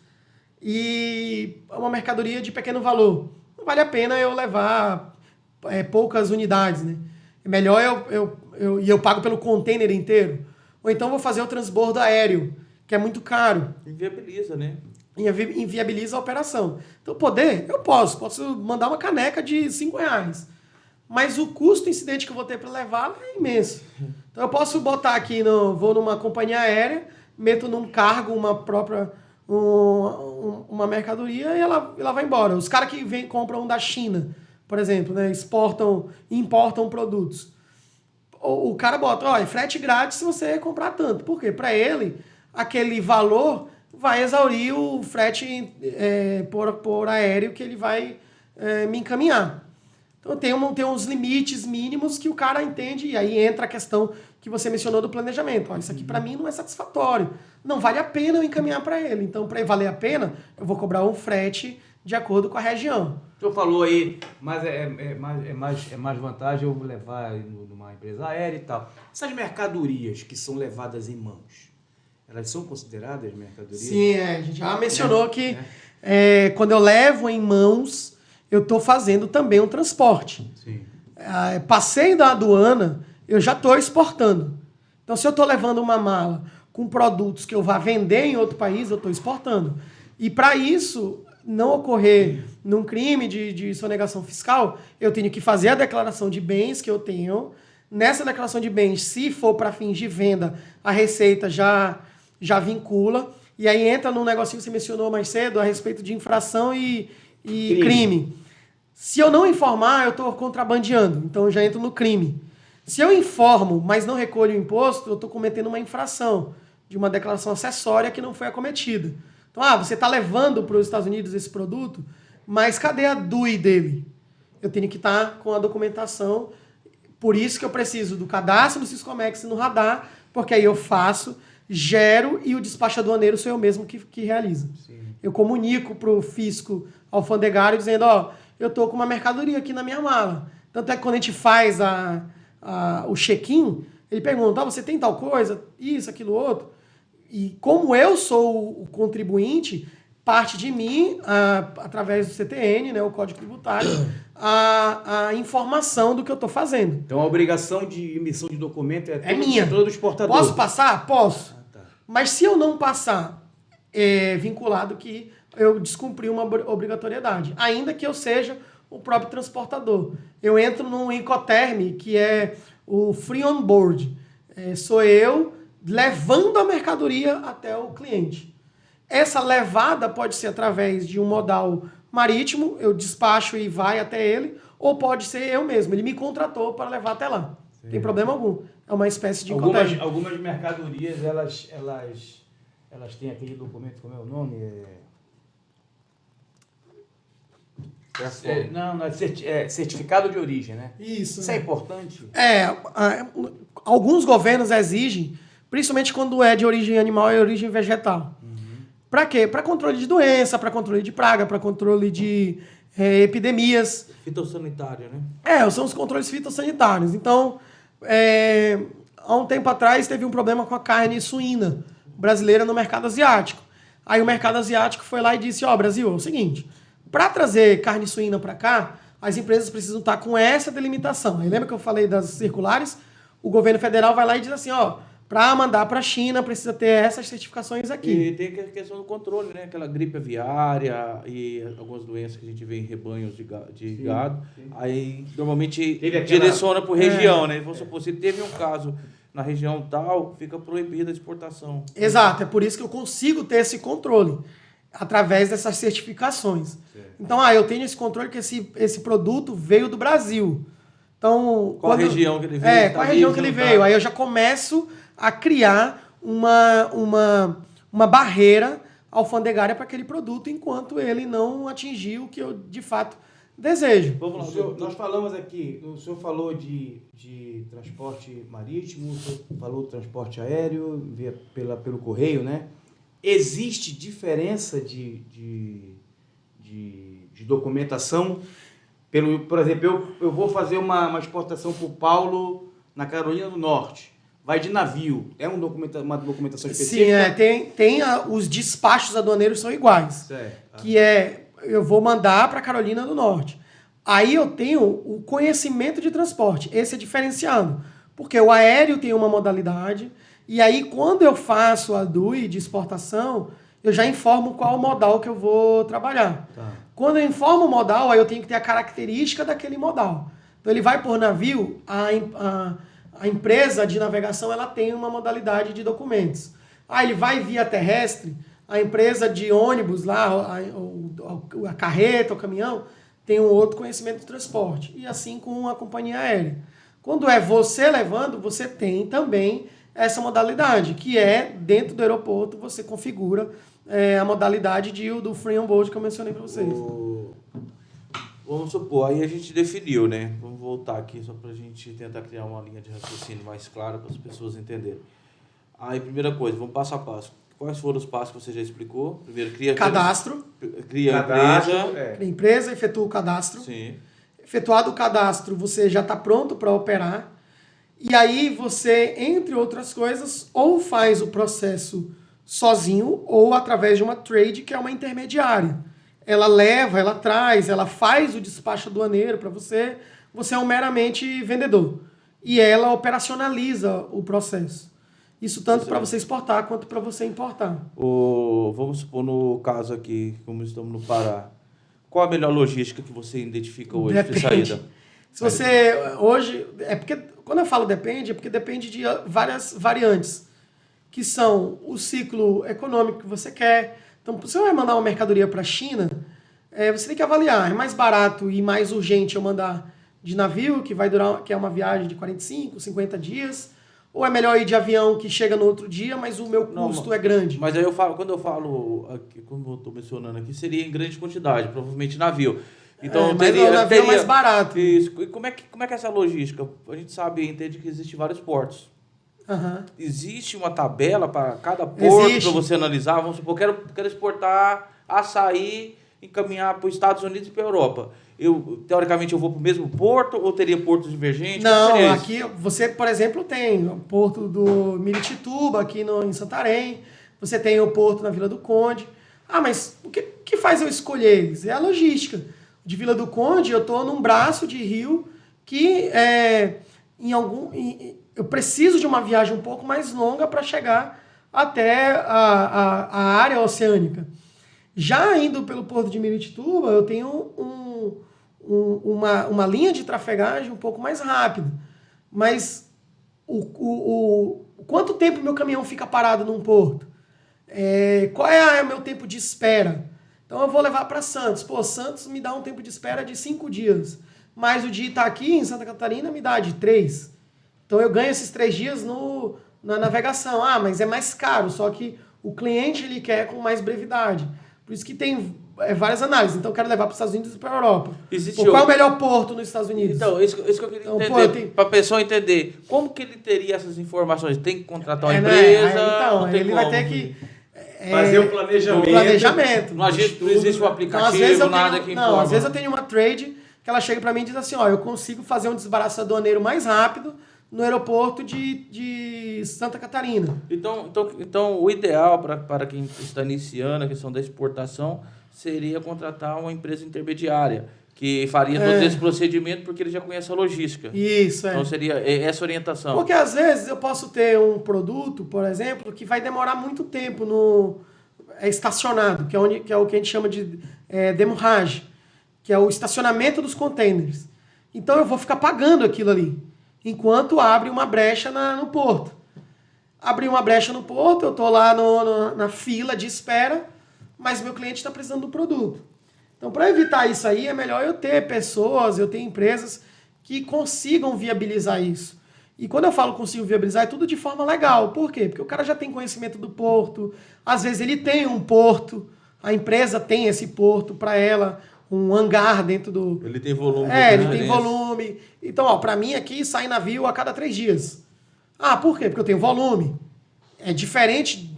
E é uma mercadoria de pequeno valor. Não vale a pena eu levar poucas unidades, né? É melhor eu pago pelo container inteiro. Ou então vou fazer o transbordo aéreo, que é muito caro. Inviabiliza, né? Inviabiliza a operação. Então, eu posso mandar uma caneca de R$5. mas o custo incidente que eu vou ter para levá-la é imenso. Então eu posso botar aqui, vou numa companhia aérea, meto num cargo uma mercadoria e ela vai embora. Os caras que compram da China, por exemplo, né, importam produtos. O cara bota, ó, é frete grátis se você comprar tanto. Por quê? Para ele, aquele valor vai exaurir o frete por aéreo que ele vai me encaminhar. Então tem uns limites mínimos que o cara entende, e aí entra a questão que você mencionou do planejamento. Ó, isso aqui para mim não é satisfatório. Não vale a pena eu encaminhar para ele. Então, para valer a pena, eu vou cobrar um frete de acordo com a região. O senhor falou aí, mas é mais vantagem eu levar numa empresa aérea e tal. Essas mercadorias que são levadas em mãos, elas são consideradas mercadorias? Sim, a gente já mencionou que quando eu levo em mãos, eu estou fazendo também um transporte. Sim. Passei da aduana, eu já estou exportando. Então, se eu estou levando uma mala com produtos que eu vá vender em outro país, eu estou exportando. E para isso não ocorrer num crime de sonegação fiscal, eu tenho que fazer a declaração de bens que eu tenho. Nessa declaração de bens, se for para fins de venda, a Receita já vincula. E aí entra num negocinho que você mencionou mais cedo a respeito de infração e crime. Se eu não informar, eu estou contrabandeando. Então eu já entro no crime. Se eu informo, mas não recolho o imposto, eu estou cometendo uma infração de uma declaração acessória que não foi acometida. Então, você está levando para os Estados Unidos esse produto, mas cadê a DUI dele? Eu tenho que estar com a documentação. Por isso que eu preciso do cadastro do Siscomex no radar, porque aí eu faço, gero e o despacho aduaneiro sou eu mesmo que realiza. Sim. Eu comunico para o fisco alfandegário dizendo, eu estou com uma mercadoria aqui na minha mala. Tanto é que quando a gente faz o check-in, ele pergunta, você tem tal coisa? Isso, aquilo, outro. E como eu sou o contribuinte, parte de mim, através do CTN, né, o Código Tributário, a informação do que eu estou fazendo. Então a obrigação de emissão de documento é minha. Todo exportador. Posso passar? Posso. Tá. Mas se eu não passar, é vinculado que eu descumpri uma obrigatoriedade, ainda que eu seja o próprio transportador. Eu entro num Incoterm, que é o Free On Board. Sou eu levando a mercadoria até o cliente. Essa levada pode ser através de um modal marítimo, eu despacho e vai até ele, ou pode ser eu mesmo. Ele me contratou para levar até lá. Não tem problema algum. É uma espécie de Incoterm. Algumas mercadorias, elas têm aquele documento, como é o nome? Não é certificado de origem, né? Isso é importante? Alguns governos exigem, principalmente quando é de origem animal e origem vegetal. Para quê? Para controle de doença, para controle de praga, para controle de epidemias. Fitossanitário, né? São os controles fitossanitários. Então, há um tempo atrás teve um problema com a carne suína brasileira no mercado asiático. Aí o mercado asiático foi lá e disse, Brasil, é o seguinte, para trazer carne suína para cá, as empresas precisam estar com essa delimitação. Aí lembra que eu falei das circulares? O governo federal vai lá e diz assim, para mandar para a China precisa ter essas certificações aqui. E tem a questão do controle, né? Aquela gripe aviária e algumas doenças que a gente vê em rebanhos de gado. Sim. Aí, normalmente, direciona por região, né? Vamos supor, se teve um caso na região tal, fica proibida a exportação. Exato, é por isso que eu consigo ter esse controle, através dessas certificações. Certo. Então, eu tenho esse controle que esse produto veio do Brasil. Então, qual a região que ele veio? Qual a região que ele veio. Aí eu já começo a criar uma barreira alfandegária para aquele produto enquanto ele não atingir o que eu, de fato, desejo. Vamos lá, nós falamos aqui, o senhor falou de transporte marítimo, o senhor falou do transporte aéreo, pelo correio, né? Existe diferença de documentação? Por exemplo, eu vou fazer uma exportação para o Paulo na Carolina do Norte. Vai de navio. É uma documentação específica? Sim, os despachos aduaneiros são iguais. Certo. Que eu vou mandar para Carolina do Norte. Aí eu tenho o conhecimento de transporte. Esse é diferenciado. Porque o aéreo tem uma modalidade, e aí quando eu faço a DUI de exportação, eu já informo qual modal que eu vou trabalhar. Tá. Quando eu informo o modal, aí eu tenho que ter a característica daquele modal. Então ele vai por navio, a empresa de navegação ela tem uma modalidade de documentos. Ele vai via terrestre, a empresa de ônibus lá, a carreta, o caminhão, tem um outro conhecimento de transporte. E assim com a companhia aérea. Quando é você levando, você tem também essa modalidade, que é, dentro do aeroporto, você configura a modalidade do free on board que eu mencionei para vocês. Vamos supor, aí a gente definiu, né? Vamos voltar aqui só para a gente tentar criar uma linha de raciocínio mais clara para as pessoas entenderem. Aí, primeira coisa, vamos passo a passo. Quais foram os passos que você já explicou? Primeiro, cria cadastro. Cria empresa. Cria empresa, efetua o cadastro. Sim. Efetuado o cadastro, você já está pronto para operar. E aí você, entre outras coisas, ou faz o processo sozinho ou através de uma trade, que é uma intermediária. Ela leva, ela traz, ela faz o despacho aduaneiro para você. Você é um meramente vendedor. E ela operacionaliza o processo. Isso tanto para você exportar quanto para você importar. Vamos supor, no caso aqui, como estamos no Pará, qual a melhor logística que você identifica hoje de saída? Se você hoje... porque quando eu falo depende, é porque depende de várias variantes, que são o ciclo econômico que você quer. Então, se você vai mandar uma mercadoria para a China, você tem que avaliar. É mais barato e mais urgente eu mandar de navio, que é uma viagem de 45, 50 dias, ou é melhor ir de avião que chega no outro dia, mas o meu custo é grande? Mas aí quando eu falo, aqui, como eu estou mencionando aqui, seria em grande quantidade, provavelmente navio. Então, mas o navio é mais barato. Isso. E como é que é essa logística? A gente sabe, entende que existem vários portos. Uhum. Existe uma tabela para cada porto para você analisar? Vamos supor, quero exportar açaí, encaminhar para os Estados Unidos e para a Europa. Teoricamente, eu vou para o mesmo porto ou teria portos divergentes? Não, aqui você, por exemplo, tem o porto do Miritituba, aqui em Santarém. Você tem o porto na Vila do Conde. Mas o que faz eu escolher eles? É a logística. De Vila do Conde, eu estou num braço de rio que eu preciso de uma viagem um pouco mais longa para chegar até a área oceânica. Já indo pelo porto de Miritituba, eu tenho uma linha de trafegagem um pouco mais rápida. Mas quanto tempo meu caminhão fica parado num porto? Qual é o meu tempo de espera? Então eu vou levar para Santos. Santos me dá um tempo de espera de 5 dias. Mas o de Itaqui, em Santa Catarina, me dá de 3. Então eu ganho esses 3 dias na navegação. Mas é mais caro, só que o cliente ele quer com mais brevidade. Por isso que tem várias análises. Então eu quero levar para os Estados Unidos e para a Europa. Qual é o melhor porto nos Estados Unidos? Então, isso que eu queria entender. Para a pessoa entender. Como que ele teria essas informações? Tem que contratar uma empresa? Ele vai ter que... fazer um planejamento. Não existe um aplicativo, nada que informa. Não, às vezes eu tenho uma trade que ela chega para mim e diz assim, eu consigo fazer um desembaraço aduaneiro mais rápido no aeroporto de Santa Catarina. Então o ideal para quem está iniciando a questão da exportação seria contratar uma empresa intermediária que faria todo esse procedimento porque ele já conhece a logística. Isso, Então seria essa orientação. Porque às vezes eu posso ter um produto, por exemplo, que vai demorar muito tempo estacionado, que é o que a gente chama de demurrage, que é o estacionamento dos containers. Então eu vou ficar pagando aquilo ali, enquanto abre uma brecha no porto. Abri uma brecha no porto, eu estou lá na fila de espera, mas meu cliente está precisando do produto. Então, para evitar isso aí, é melhor eu ter pessoas, eu ter empresas que consigam viabilizar isso. E quando eu falo consigo viabilizar, é tudo de forma legal. Por quê? Porque o cara já tem conhecimento do porto, às vezes ele tem um porto, a empresa tem esse porto para ela, um hangar dentro do... Ele tem volume. Ele tem volume. Então, para mim aqui sai navio a cada 3 dias. Por quê? Porque eu tenho volume. É diferente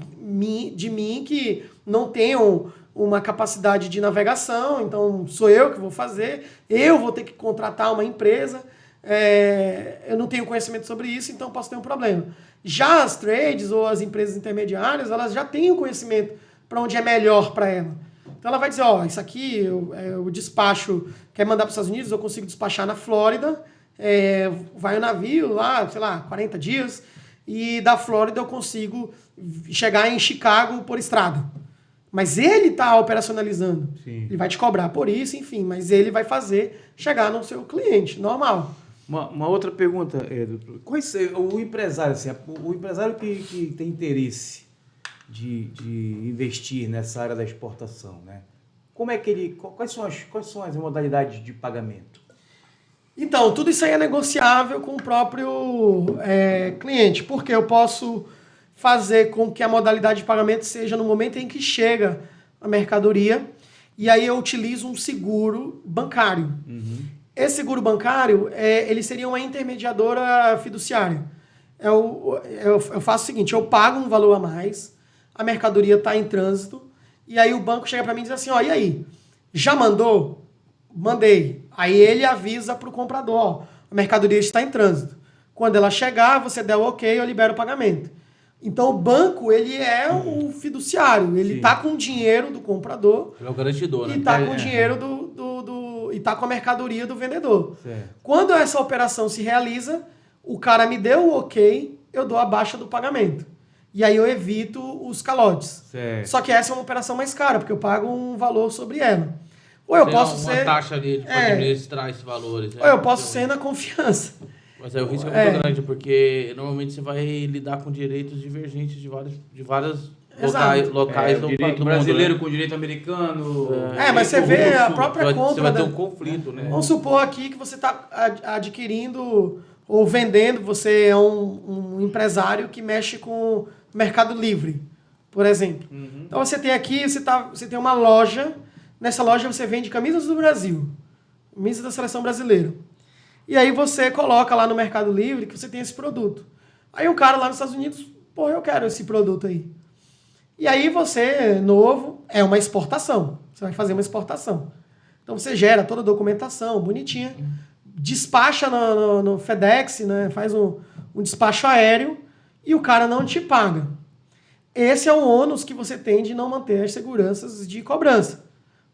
de mim que não tenho uma capacidade de navegação, então sou eu que vou fazer, eu vou ter que contratar uma empresa, eu não tenho conhecimento sobre isso, então posso ter um problema. Já as trades ou as empresas intermediárias, elas já têm o conhecimento para onde é melhor para ela. Então ela vai dizer, isso aqui eu despacho, quer mandar para os Estados Unidos, eu consigo despachar na Flórida, vai o navio lá, 40 dias, e da Flórida eu consigo chegar em Chicago por estrada. Mas ele está operacionalizando. Sim. Ele vai te cobrar por isso, enfim, mas ele vai fazer chegar no seu cliente, normal. Uma outra pergunta, doutor. O empresário, assim, o empresário que tem interesse de investir nessa área da exportação, né? Como é que ele... Quais são as modalidades de pagamento? Então, tudo isso aí é negociável com o próprio cliente, porque eu posso fazer com que a modalidade de pagamento seja no momento em que chega a mercadoria, e aí eu utilizo um seguro bancário. Esse seguro bancário, ele seria uma intermediadora fiduciária. Eu faço o seguinte, eu pago um valor a mais, a mercadoria está em trânsito, e aí o banco chega para mim e diz assim, ó, e aí, já mandou? Mandei. Aí ele avisa para o comprador, ó, a mercadoria está em trânsito. Quando ela chegar, você der o ok, eu libero o pagamento. Então, o banco, ele é o fiduciário. Ele está com o dinheiro do comprador. Ele é o garantidor, né? E está com o dinheiro e está com a mercadoria do vendedor. Certo. Quando essa operação se realiza, o cara me deu o ok, eu dou a baixa do pagamento. E aí eu evito os calotes. Certo. Só que essa é uma operação mais cara, porque eu pago um valor sobre ela. Ou eu posso ser... uma taxa ali de administrar esses valores. Ou eu posso ser na confiança. Mas aí o risco é muito grande, porque normalmente você vai lidar com direitos divergentes de vários locais do direito mundo, brasileiro, né? Com direito americano. Mas você vê a própria compra... Você vai ter um conflito, né? Vamos supor aqui que você está adquirindo ou vendendo, você é um empresário que mexe com Mercado Livre, por exemplo. Então você tem aqui, você tem uma loja, nessa loja você vende camisas do Brasil, camisas da seleção brasileira. E aí você coloca lá no Mercado Livre que você tem esse produto. Aí o cara lá nos Estados Unidos, pô, eu quero esse produto aí. E aí você, novo, é uma exportação. Você vai fazer uma exportação. Então você gera toda a documentação bonitinha, despacha no FedEx, né? Faz um despacho aéreo e o cara não te paga. Esse é o ônus que você tem de não manter as seguranças de cobrança.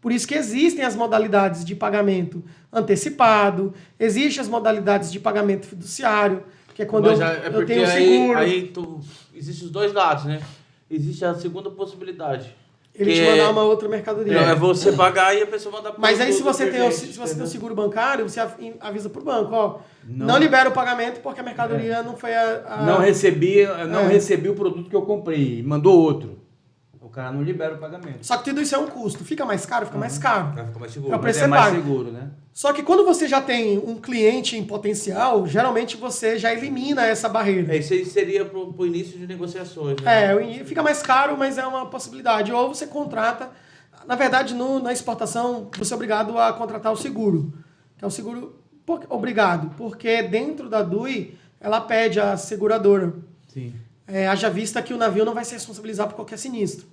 Por isso que existem as modalidades de pagamento antecipado, existem as modalidades de pagamento fiduciário, que é quando eu tenho seguro. Existem os dois lados, né? Existe a segunda possibilidade. Ele te mandar uma outra mercadoria. É você pagar e a pessoa mandar para. Mas aí se você tem o seguro bancário, você avisa para o banco, ó, não libera o pagamento porque a mercadoria não foi Não recebi o produto que eu comprei, mandou outro. O cara não libera o pagamento. Só que tudo isso é um custo. Fica mais caro? Fica mais caro. Fica mais seguro. É o preço é mais seguro, né? Só que quando você já tem um cliente em potencial, geralmente você já elimina essa barreira. Isso aí seria para o início de negociações, né? Fica mais caro, mas é uma possibilidade. Ou você contrata... Na verdade, na exportação, você é obrigado a contratar o seguro. Que é o seguro... Obrigado. Porque dentro da DUI, ela pede a seguradora. Sim. Haja vista que o navio não vai se responsabilizar por qualquer sinistro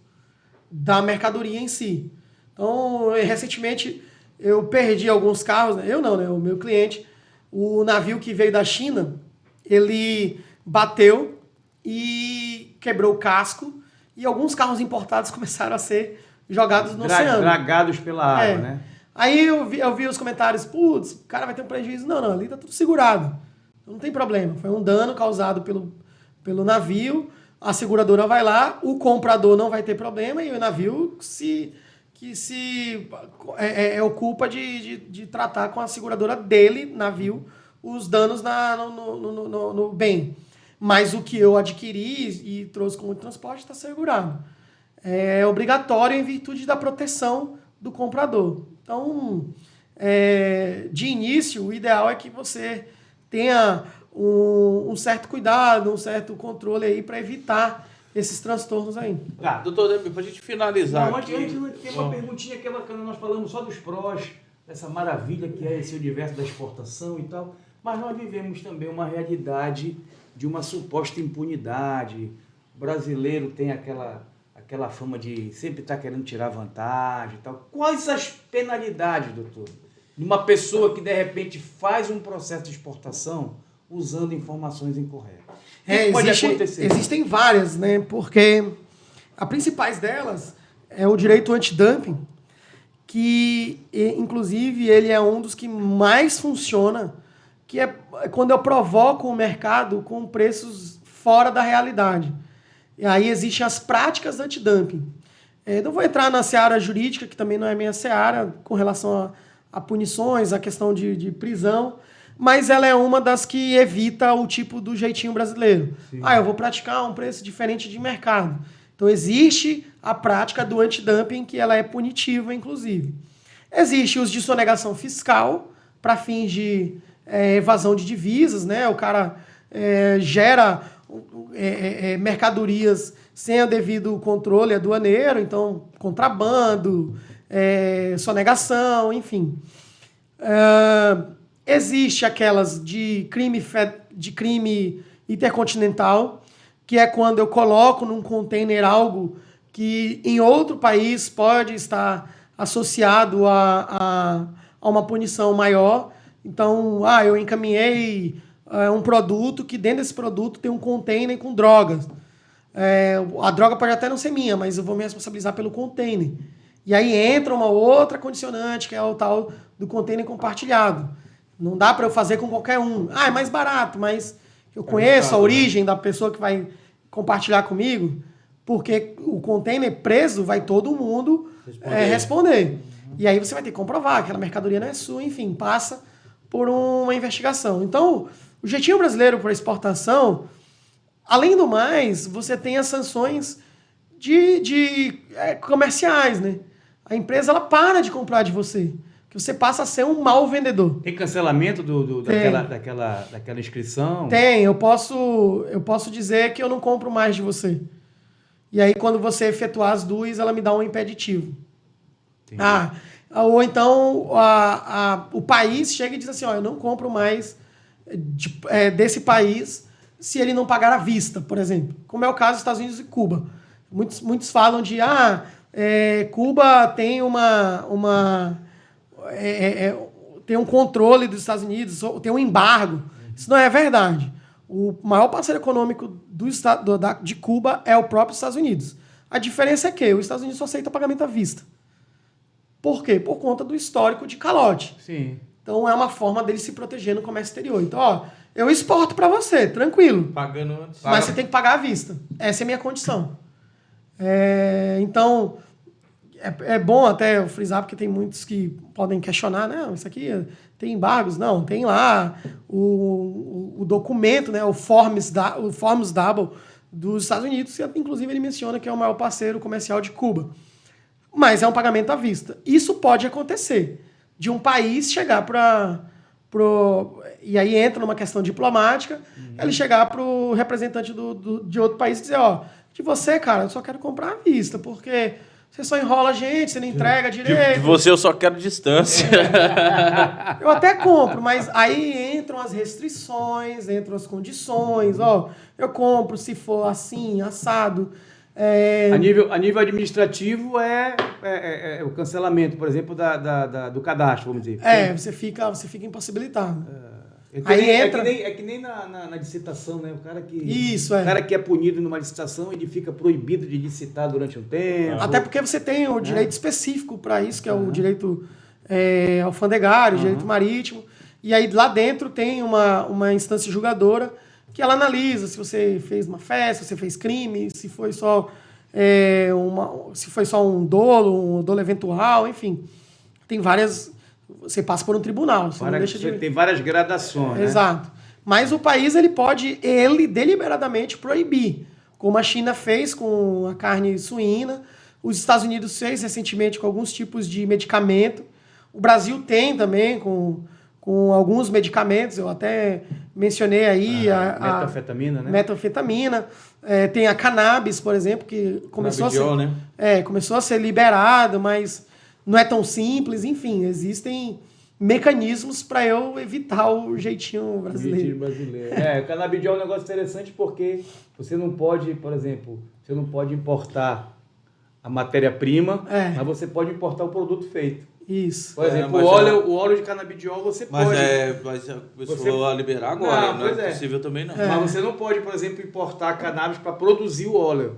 da mercadoria em si. Então, recentemente, eu perdi alguns carros, né? Eu não, né? O meu cliente, o navio que veio da China, ele bateu e quebrou o casco e alguns carros importados começaram a ser jogados no oceano. Dragados pela água, né? Aí eu vi os comentários, putz, o cara vai ter um prejuízo. Não, ali tá tudo segurado. Não tem problema. Foi um dano causado pelo navio, a seguradora vai lá, o comprador não vai ter problema e o navio se ocupa de tratar com a seguradora dele, navio, os danos no bem. Mas o que eu adquiri e trouxe como transporte está segurado. É obrigatório em virtude da proteção do comprador. Então, de início, o ideal é que você tenha um certo cuidado, um certo controle aí para evitar esses transtornos aí. Doutor Demir, para a gente finalizar aqui... Antes tem uma perguntinha que bacana, nós falamos só dos prós, dessa maravilha que é esse universo da exportação e tal, mas nós vivemos também uma realidade de uma suposta impunidade. O brasileiro tem aquela fama de sempre estar querendo tirar vantagem e tal. Quais as penalidades, doutor, de uma pessoa que de repente faz um processo de exportação usando informações incorretas? O que pode acontecer? Existem várias, né? Porque a principais delas é o direito antidumping, que inclusive ele é um dos que mais funciona, que é quando eu provoco o mercado com preços fora da realidade. E aí existem as práticas antidumping. Não vou entrar na seara jurídica, que também não é minha seara, com relação a punições, a questão de prisão, mas ela é uma das que evita o tipo do jeitinho brasileiro. Sim. Eu vou praticar um preço diferente de mercado. Então, existe a prática do antidumping, que ela é punitiva, inclusive. Existe os de sonegação fiscal, para fins de evasão de divisas, né? O cara gera mercadorias sem o devido controle aduaneiro, então contrabando, sonegação, enfim. Existe aquelas de crime intercontinental, que é quando eu coloco num container algo que em outro país pode estar associado a uma punição maior. Então, eu encaminhei um produto que dentro desse produto tem um container com drogas. A droga pode até não ser minha, mas eu vou me responsabilizar pelo container. E aí entra uma outra condicionante, que é o tal do container compartilhado. Não dá para eu fazer com qualquer um. É mais barato, mas eu conheço a origem da pessoa que vai compartilhar comigo, porque o container preso vai todo mundo responder. E aí você vai ter que comprovar que aquela mercadoria não é sua, enfim, passa por uma investigação. Então, o jeitinho brasileiro por exportação, além do mais, você tem as sanções comerciais, né? A empresa ela para de comprar de você, que você passa a ser um mau vendedor. Tem cancelamento daquela inscrição? Tem, eu posso dizer que eu não compro mais de você. E aí, quando você efetuar as duas, ela me dá um impeditivo. Entendi. Ou então o país chega e diz assim, eu não compro mais desse país se ele não pagar à vista, por exemplo. Como é o caso dos Estados Unidos e Cuba. Muitos falam de Cuba tem tem um controle dos Estados Unidos, tem um embargo. Isso não é verdade. O maior parceiro econômico de Cuba é o próprio Estados Unidos. A diferença é que os Estados Unidos só aceita pagamento à vista. Por quê? Por conta do histórico de calote. Sim. Então é uma forma dele se proteger no comércio exterior. Então, eu exporto para você, tranquilo. Pagando antes. Mas você tem que pagar à vista. Essa é a minha condição. Então, é bom até eu frisar, porque tem muitos que podem questionar, não, isso aqui tem embargos. Não, tem lá o documento, né, o Forms Double dos Estados Unidos, que inclusive ele menciona que é o maior parceiro comercial de Cuba. Mas é um pagamento à vista. Isso pode acontecer, de um país chegar e aí entra numa questão diplomática, ele chegar para o representante de outro país e dizer, de você, cara, eu só quero comprar à vista, porque você só enrola a gente, você não entrega direito. De você eu só quero distância. Eu até compro, mas aí entram as restrições, entram as condições. Eu compro se for assim, assado. A nível administrativo é o cancelamento, por exemplo, do cadastro, vamos dizer. Você fica impossibilitado. Aí entra... É que nem na licitação, né? O cara que é punido numa licitação, ele fica proibido de licitar durante um tempo. Até porque você tem o direito específico para isso, que é o direito alfandegário, o direito marítimo. E aí lá dentro tem uma instância julgadora que ela analisa se você fez uma festa, se você fez crime, se foi só um dolo eventual, enfim. Tem várias... Você passa por um tribunal. Tem várias gradações. Exato. Né? Mas o país ele pode deliberadamente proibir, como a China fez com a carne suína, os Estados Unidos fez recentemente com alguns tipos de medicamento, o Brasil tem também com alguns medicamentos, eu até mencionei aí a metanfetamina, né? Metanfetamina, tem a cannabis, por exemplo, que começou a ser liberado, mas não é tão simples, enfim, existem mecanismos para eu evitar o jeitinho brasileiro. O canabidiol é um negócio interessante porque você não pode, por exemplo, importar a matéria-prima, mas você pode importar o produto feito. Isso. Por exemplo, o óleo de canabidiol você pode. Mas a pessoa liberar agora, não é possível também não. Mas você não pode, por exemplo, importar cannabis para produzir o óleo.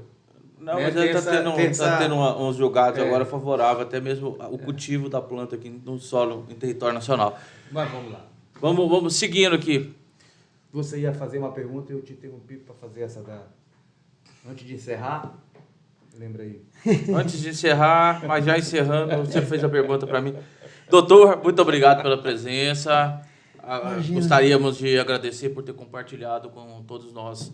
Não, mas ele está tendo uns julgados agora favoráveis, até mesmo o cultivo da planta aqui no solo, em território nacional. Mas vamos lá. Vamos seguindo aqui. Você ia fazer uma pergunta e eu te interrompi para fazer essa antes de encerrar. Lembra aí. Antes de encerrar, mas já encerrando, você fez a pergunta para mim. Doutor, muito obrigado pela presença. Gostaríamos de agradecer por ter compartilhado com todos nós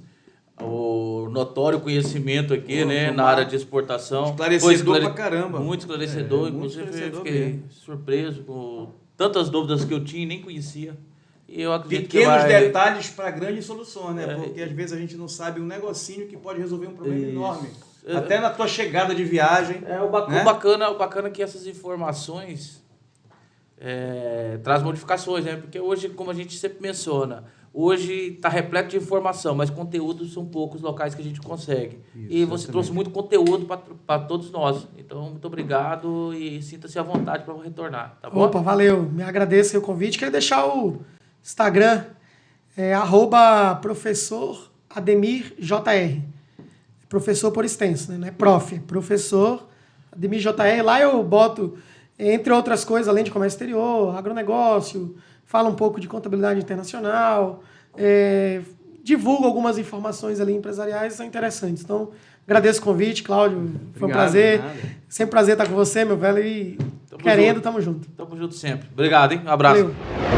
o notório conhecimento aqui, né, na área de exportação. Esclarecedor pra caramba. Muito esclarecedor. Inclusive, eu fiquei surpreso com tantas dúvidas que eu tinha e nem conhecia. E eu acredito Pequenos detalhes para grandes soluções, né? Porque às vezes a gente não sabe um negocinho que pode resolver um problema enorme. Até na tua chegada de viagem. O bacana é que essas informações traz modificações, né? Porque hoje, como a gente sempre menciona, hoje está repleto de informação, mas conteúdos são poucos locais que a gente consegue. Isso, e você trouxe muito conteúdo para todos nós. Então, muito obrigado e sinta-se à vontade para retornar. Tá bom? Opa, valeu. Me agradeço o convite. Queria deixar o Instagram, @professor Ademir JR. Professor por extenso, né? Não é prof, professor Ademir JR. Lá eu boto, entre outras coisas, além de comércio exterior, agronegócio, falo um pouco de contabilidade internacional, divulgo algumas informações ali empresariais, são interessantes. Então, agradeço o convite, Cláudio. Foi um prazer. Sempre prazer estar com você, meu velho. E tamo junto. Tamo junto sempre. Obrigado, hein? Um abraço. Valeu.